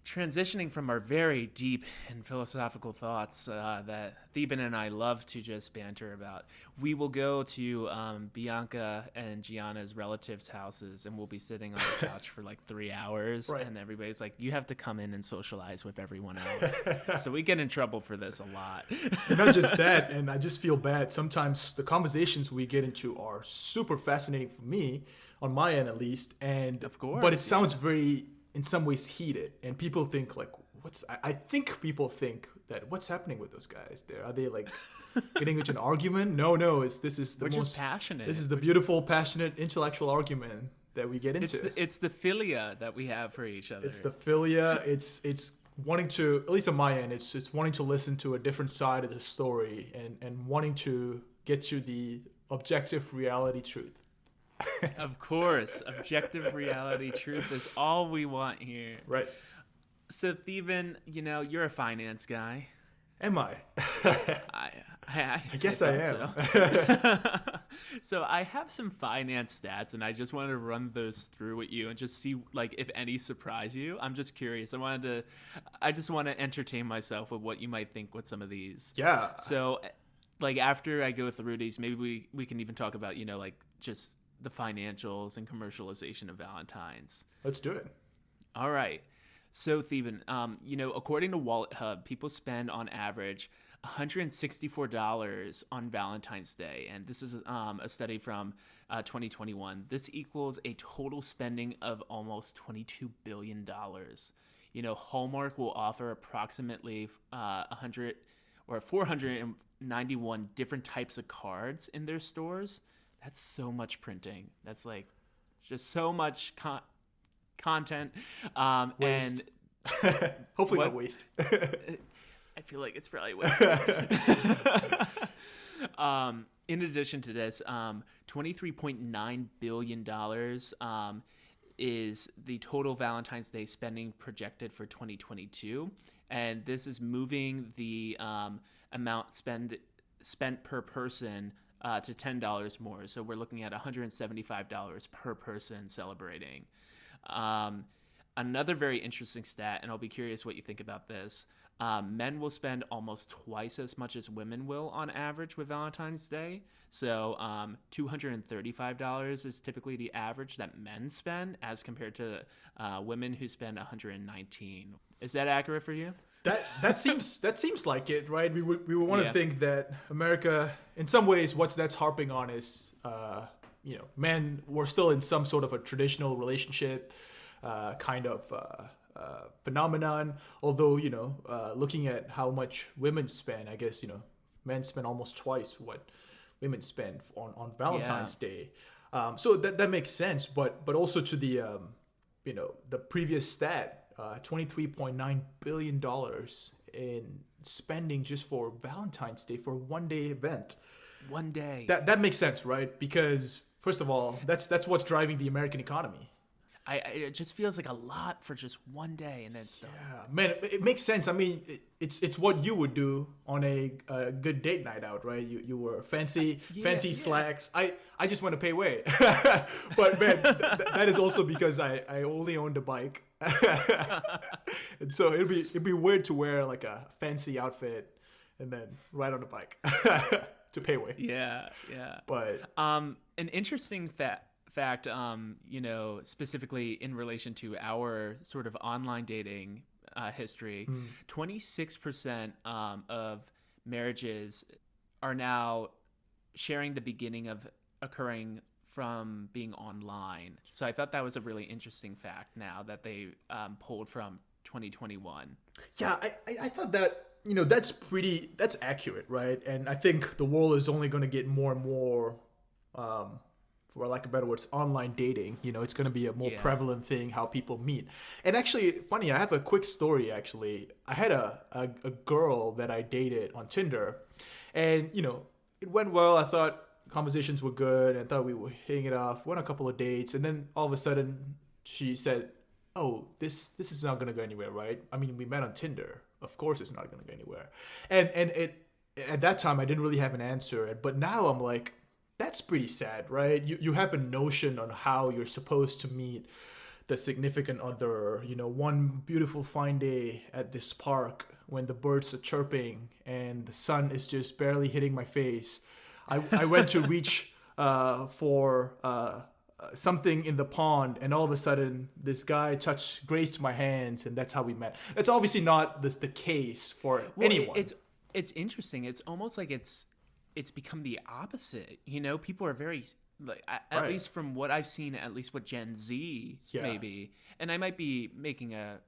transitioning from our very deep and philosophical thoughts that Theban and I love to just banter about, we will go to Bianca and Gianna's relatives' houses, and we'll be sitting on the couch for like 3 hours, Right. and everybody's like, you have to come in and socialize with everyone else. So we get in trouble for this a lot. And not just that, and I just feel bad. Sometimes the conversations we get into are super fascinating for me, on my end at least, and Of course, but it sounds very, in some ways, heated, and people think like, I think people think that what's happening with those guys there? Are they like getting into an argument? No, this is the We're most just passionate. This is the beautiful, passionate, intellectual argument that we get into. It's the philia that we have for each other. It's the philia. It's wanting to, at least on my end, it's wanting to listen to a different side of the story and wanting to get to the objective reality truth. Of course, objective reality truth is all we want here. Right. So, Theban, you're a finance guy. Am I? I guess I thought am. So. So I have some finance stats, and I just wanted to run those through with you and just see like if any surprise you. I'm just curious. I just want to entertain myself with what you might think with some of these. Yeah. So, like after I go through these, maybe we can even talk about like just the financials and commercialization of Valentine's. Let's do it. All right. So, Theban, according to Wallet Hub, people spend on average $164 on Valentine's Day. And this is a study from 2021. This equals a total spending of almost $22 billion. Hallmark will offer approximately 100 or 491 different types of cards in their stores. That's so much printing. That's like just so much content. Waste. And hopefully not waste. I feel like it's probably wasted. In addition to this, $23.9 billion is the total Valentine's Day spending projected for 2022. And this is moving the amount spent per person to $10 more. So we're looking at $175 per person celebrating. Another very interesting stat, and I'll be curious what you think about this. Men will spend almost twice as much as women will on average with Valentine's Day. So $235 is typically the average that men spend as compared to women who spend $119. Is that accurate for you? That seems like it, right? We would want to Yeah. think that America, in some ways, that's harping on is, men were still in some sort of a traditional relationship kind of phenomenon. Although, looking at how much women spend, I guess, men spend almost twice what women spend on Valentine's Day. So that makes sense. But also to the, the previous stat, $23.9 billion in spending just for Valentine's Day for a one-day event. One day. That makes sense, right? Because first of all, that's what's driving the American economy. It just feels like a lot for just one day, and then it's done. Yeah, man, it makes sense. I mean, it's what you would do on a good date night out, right? You were fancy slacks. I just want to pay way, but man, that is also because I only owned a bike, and so it'd be weird to wear like a fancy outfit and then ride on a bike to pay way. Yeah. But An interesting fact, specifically in relation to our sort of online dating history, 26% of marriages are now sharing the beginning of occurring from being online. So I thought that was a really interesting fact now that they pulled from 2021. yeah, I thought that, that's accurate, right? And I think the world is only going to get more and more, for lack of better words, online dating. It's going to be a more prevalent thing, how people meet. And actually, funny, I have a quick story, actually. I had a girl that I dated on Tinder, and, it went well. I thought conversations were good, and thought we were hitting it off. Went on a couple of dates, and then all of a sudden, she said, oh, this is not going to go anywhere, right? I mean, we met on Tinder. Of course it's not going to go anywhere. And at that time, I didn't really have an answer. But now I'm like, that's pretty sad, right? You have a notion on how you're supposed to meet the significant other, one beautiful fine day at this park when the birds are chirping and the sun is just barely hitting my face. I went to reach for something in the pond, and all of a sudden this guy grazed my hands, and that's how we met. That's obviously not the case for anyone. It's interesting. It's almost like it's become the opposite. People are very like at least from what I've seen, at least with Gen Z, maybe. And I might be making a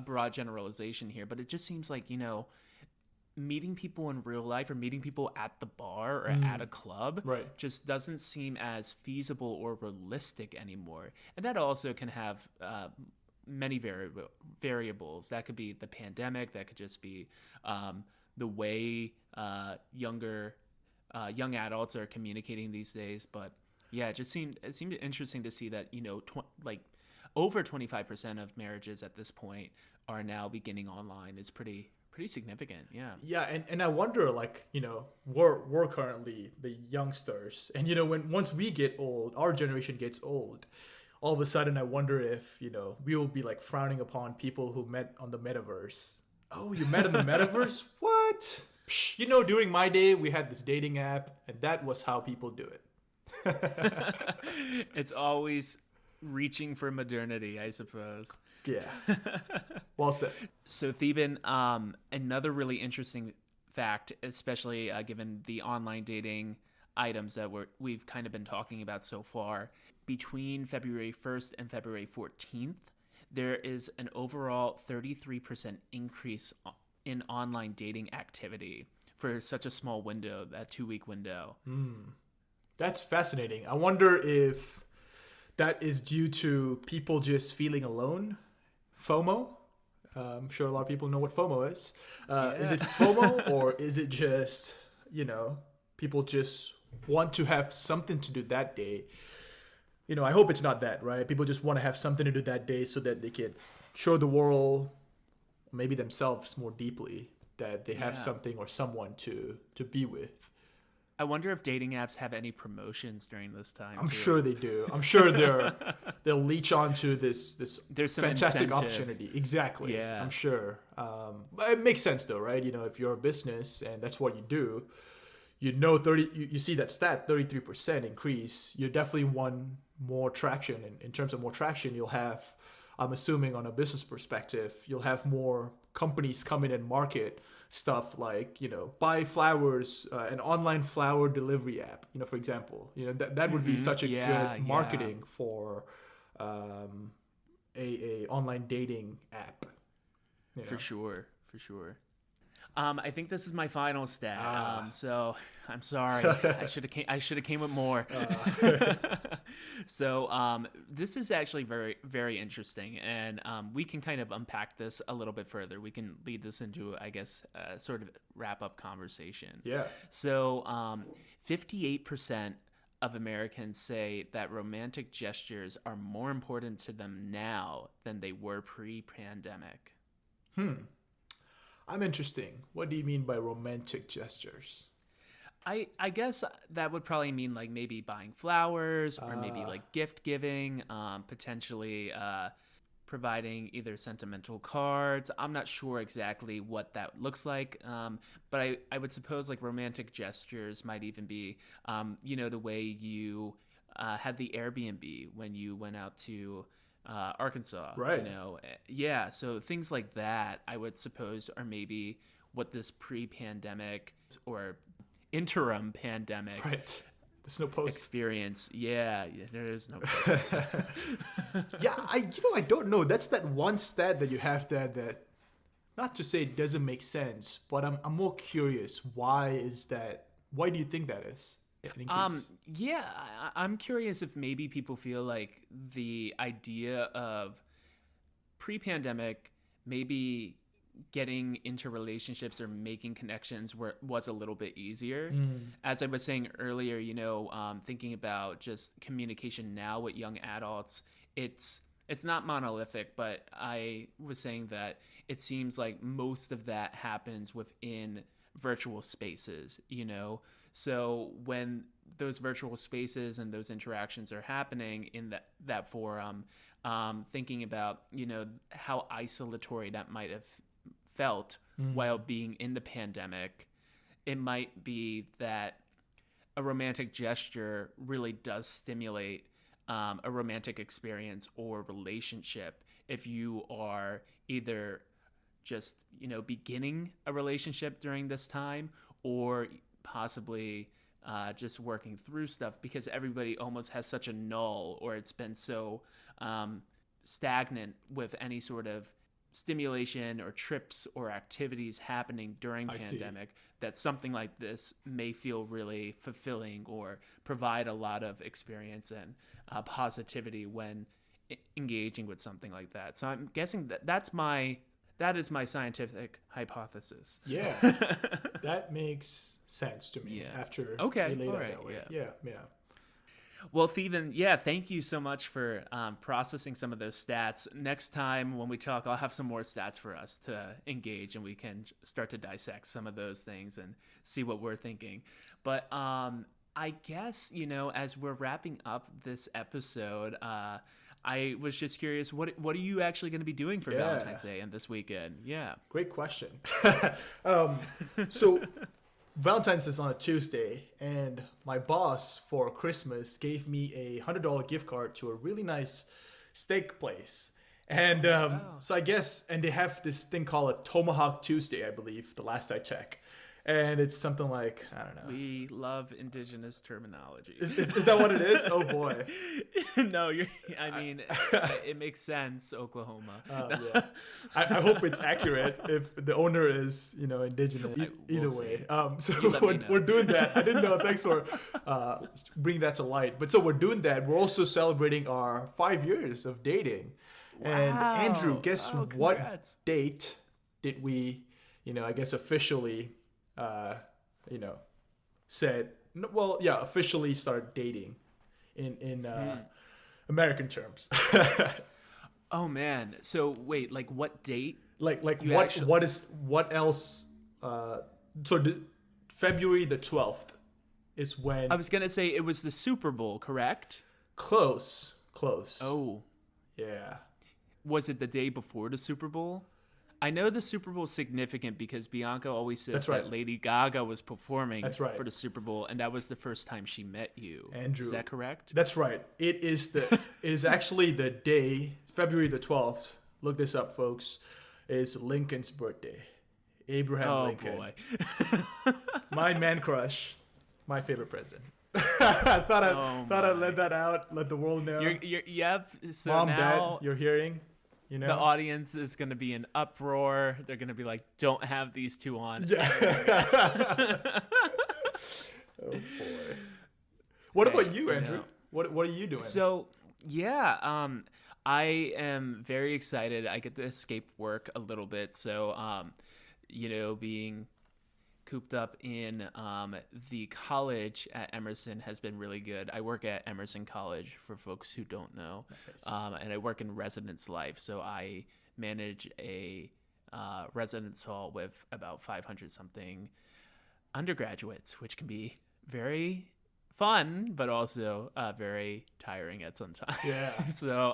broad generalization here, but it just seems like meeting people in real life or meeting people at the bar or at a club just doesn't seem as feasible or realistic anymore. And that also can have many variables. That could be the pandemic. That could just be the way young adults are communicating these days. But yeah, it seemed interesting to see that over 25% of marriages at this point are now beginning online. Is pretty significant. Yeah, and I wonder, we're currently the youngsters, and once we get old, our generation gets old, all of a sudden I wonder if we will be frowning upon people who met on the metaverse. Oh, you met on the metaverse? What? Psh, during my day we had this dating app, and that was how people do it. It's always reaching for modernity, I suppose. Yeah. Well said. So Theban, another really interesting fact, especially given the online dating items that we've kind of been talking about so far, between February 1st and February 14th, there is an overall 33% increase in online dating activity for such a small window, that 2-week window. That's fascinating. I wonder if that is due to people just feeling alone. FOMO. I'm sure a lot of people know what FOMO is. Is it FOMO, or is it just, people just want to have something to do that day? I hope it's not that, right? People just want to have something to do that day so that they can show the world, maybe themselves more deeply, that they have something or someone to be with. I wonder if dating apps have any promotions during this time. I'm sure they do. I'm sure they'll leach onto this fantastic opportunity. Exactly. Yeah. I'm sure. But it makes sense though, right? If you're a business and that's what you do, you see that stat, 33% increase. You definitely want more traction. And in terms of more traction, you'll have, I'm assuming on a business perspective, you'll have more companies come in and market stuff like, buy flowers, an online flower delivery app, for example. That would be such a good marketing for a online dating app. For sure. I think this is my final stat. So I'm sorry. I should have came with more. So this is actually very, very interesting, and we can kind of unpack this a little bit further. We can lead this into, I guess, sort of wrap up conversation. Yeah. So 58% of Americans say that romantic gestures are more important to them now than they were pre-pandemic. I'm interesting. What do you mean by romantic gestures? I guess that would probably mean maybe buying flowers or maybe gift giving, potentially providing either sentimental cards. I'm not sure exactly what that looks like, but I would suppose romantic gestures might even be, the way you had the Airbnb when you went out to Arkansas, right? Yeah. So things like that, I would suppose, are maybe what this pre-pandemic or interim pandemic, right? There's no post experience. Yeah, there is no post. Yeah, I don't know. That's that one stat that you have that, not to say it doesn't make sense, but I'm more curious. Why is that? Why do you think that is? Yeah, I'm curious if maybe people feel like the idea of pre-pandemic, maybe getting into relationships or making connections was a little bit easier. As I was saying earlier, thinking about just communication now with young adults, it's not monolithic, but I was saying that it seems like most of that happens within virtual spaces, So when those virtual spaces and those interactions are happening in that forum, thinking about, how isolatory that might have felt while being in the pandemic, it might be that a romantic gesture really does stimulate a romantic experience or relationship if you are either just, beginning a relationship during this time, or possibly just working through stuff, because everybody almost has such a null, or it's been so stagnant with any sort of stimulation or trips or activities happening during pandemic, that something like this may feel really fulfilling or provide a lot of experience and positivity when engaging with something like that. So I'm guessing that is my scientific hypothesis. Yeah, that makes sense to me after you laid it that way. Yeah. Well, Theven, thank you so much for processing some of those stats. Next time when we talk, I'll have some more stats for us to engage, and we can start to dissect some of those things and see what we're thinking. But I guess, as we're wrapping up this episode, I was just curious, what are you actually going to be doing for Valentine's Day and this weekend? Yeah. Great question. So Valentine's is on a Tuesday, and my boss for Christmas gave me a $100 gift card to a really nice steak place. And so I guess, and they have this thing called a Tomahawk Tuesday, I believe, the last I checked. And it's something like, I don't know. We love indigenous terminology. Is that what it is? Oh, boy. No, it makes sense, Oklahoma. Yeah. I hope it's accurate if the owner is, indigenous. Either way. So we're doing that. I didn't know. Thanks for bringing that to light. But so we're doing that. We're also celebrating our 5 years of dating. Wow. And Andrew, guess what date did we, I guess officially... officially started dating in American terms. Oh man. So wait, like what date? What else? February the 12th is when... I was going to say it was the Super Bowl, correct? Close. Oh. Yeah. Was it the day before the Super Bowl? I know the Super Bowl is significant because Bianca always says that Lady Gaga was performing for the Super Bowl, and that was the first time she met you. Andrew. Is that correct? That's right. It is actually the day, February the 12th. Look this up, folks. Is Lincoln's birthday. Abraham Lincoln. Oh, boy. My man crush. My favorite president. I thought I'd let that out, let the world know. Yep. So Mom, now... Dad, you're hearing... The audience is going to be in uproar. They're going to be like, don't have these two on. Yeah. Oh, boy. What about you, Andrew? What are you doing? So, I am very excited. I get to escape work a little bit. So, being cooped up in the college at Emerson has been really good. I work at Emerson College, for folks who don't know. Nice. And I work in residence life. So I manage a residence hall with about 500 something undergraduates, which can be very fun, but also very tiring at some time. Yeah. So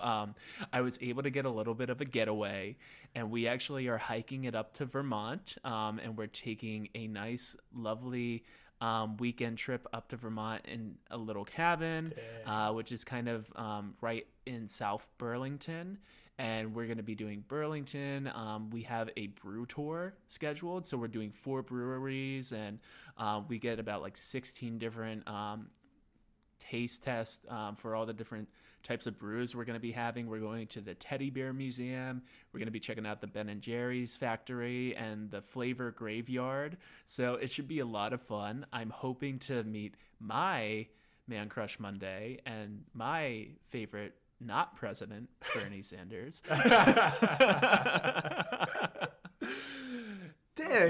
I was able to get a little bit of a getaway, and we actually are hiking it up to Vermont, and we're taking a nice, lovely weekend trip up to Vermont in a little cabin, which is kind of right in South Burlington. And we're going to be doing Burlington. We have a brew tour scheduled. So we're doing 4 breweries, and we get about like 16 different taste tests for all the different types of brews we're going to be having. We're going to the Teddy Bear Museum. We're going to be checking out the Ben & Jerry's factory and the Flavor Graveyard. So it should be a lot of fun. I'm hoping to meet my man crush Monday and my favorite not president, Bernie Sanders. Dang,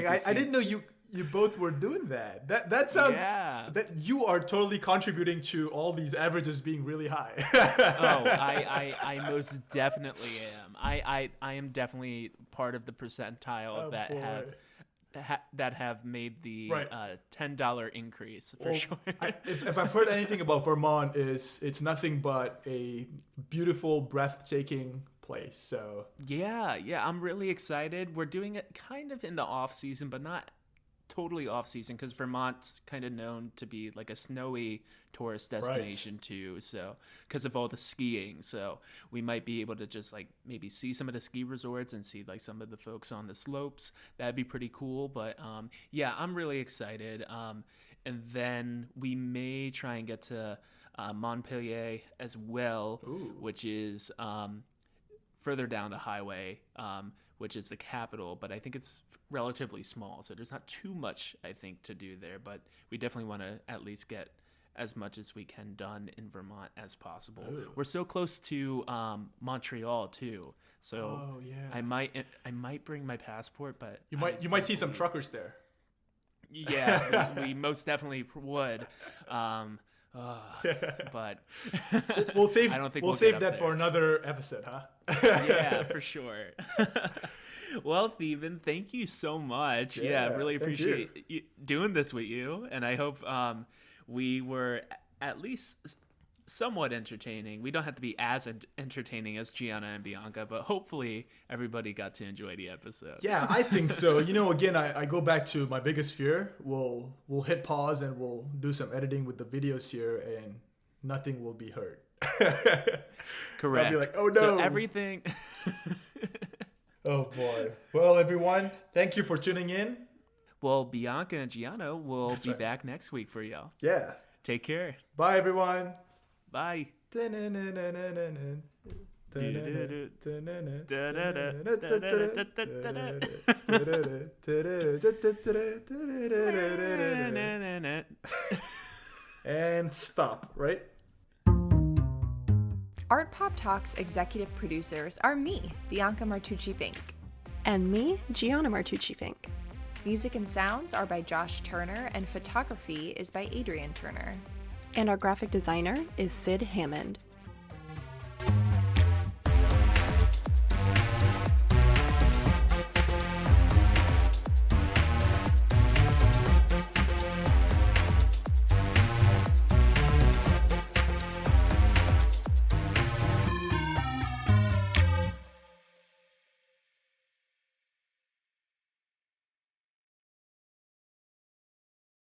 I didn't know you both were doing that. That sounds that you are totally contributing to all these averages being really high. I most definitely am. I am definitely part of the percentile that have that have made the Right. $10 increase for sure. If I've heard anything about Vermont, it's nothing but a beautiful, breathtaking place. So Yeah, I'm really excited. We're doing it kind of in the off season, but not totally off season because Vermont's kind of known to be like a snowy tourist destination too. So because of all the skiing, so we might be able to just like maybe see some of the ski resorts and see like some of the folks on the slopes. That'd be pretty cool. But yeah, I'm really excited. And then we may try and get to Montpellier as well, which is further down the highway, which is the capital, but I think it's relatively small, so there's not too much, I think, to do there, but we definitely want to at least get as much as we can done in Vermont as possible. We're so close to Montreal, too, so I might bring my passport, but... You might see some truckers there. Yeah, we most definitely would. But we'll save. I don't think we'll save that for another episode, huh? Yeah, for sure. Well, Theban, thank you so much. Yeah, I really appreciate you doing this with you, and I hope we were at least somewhat entertaining. We don't have to be as entertaining as Gianna and Bianca, but hopefully everybody got to enjoy the episode. Yeah, I think so. Again, I go back to my biggest fear. We'll hit pause and we'll do some editing with the videos here, and nothing will be heard. Correct. I'll be like, oh no. So everything. Oh boy. Well, everyone, thank you for tuning in. Well, Bianca and Gianna will be back next week for y'all. Yeah. Take care. Bye, everyone. Bye. And stop, right? Artpop Talks executive producers are me, Bianca Martucci-Fink. And me, Gianna Martucci-Fink. Music and sounds are by Josh Turner, and photography is by Adrian Turner. And our graphic designer is Sid Hammond.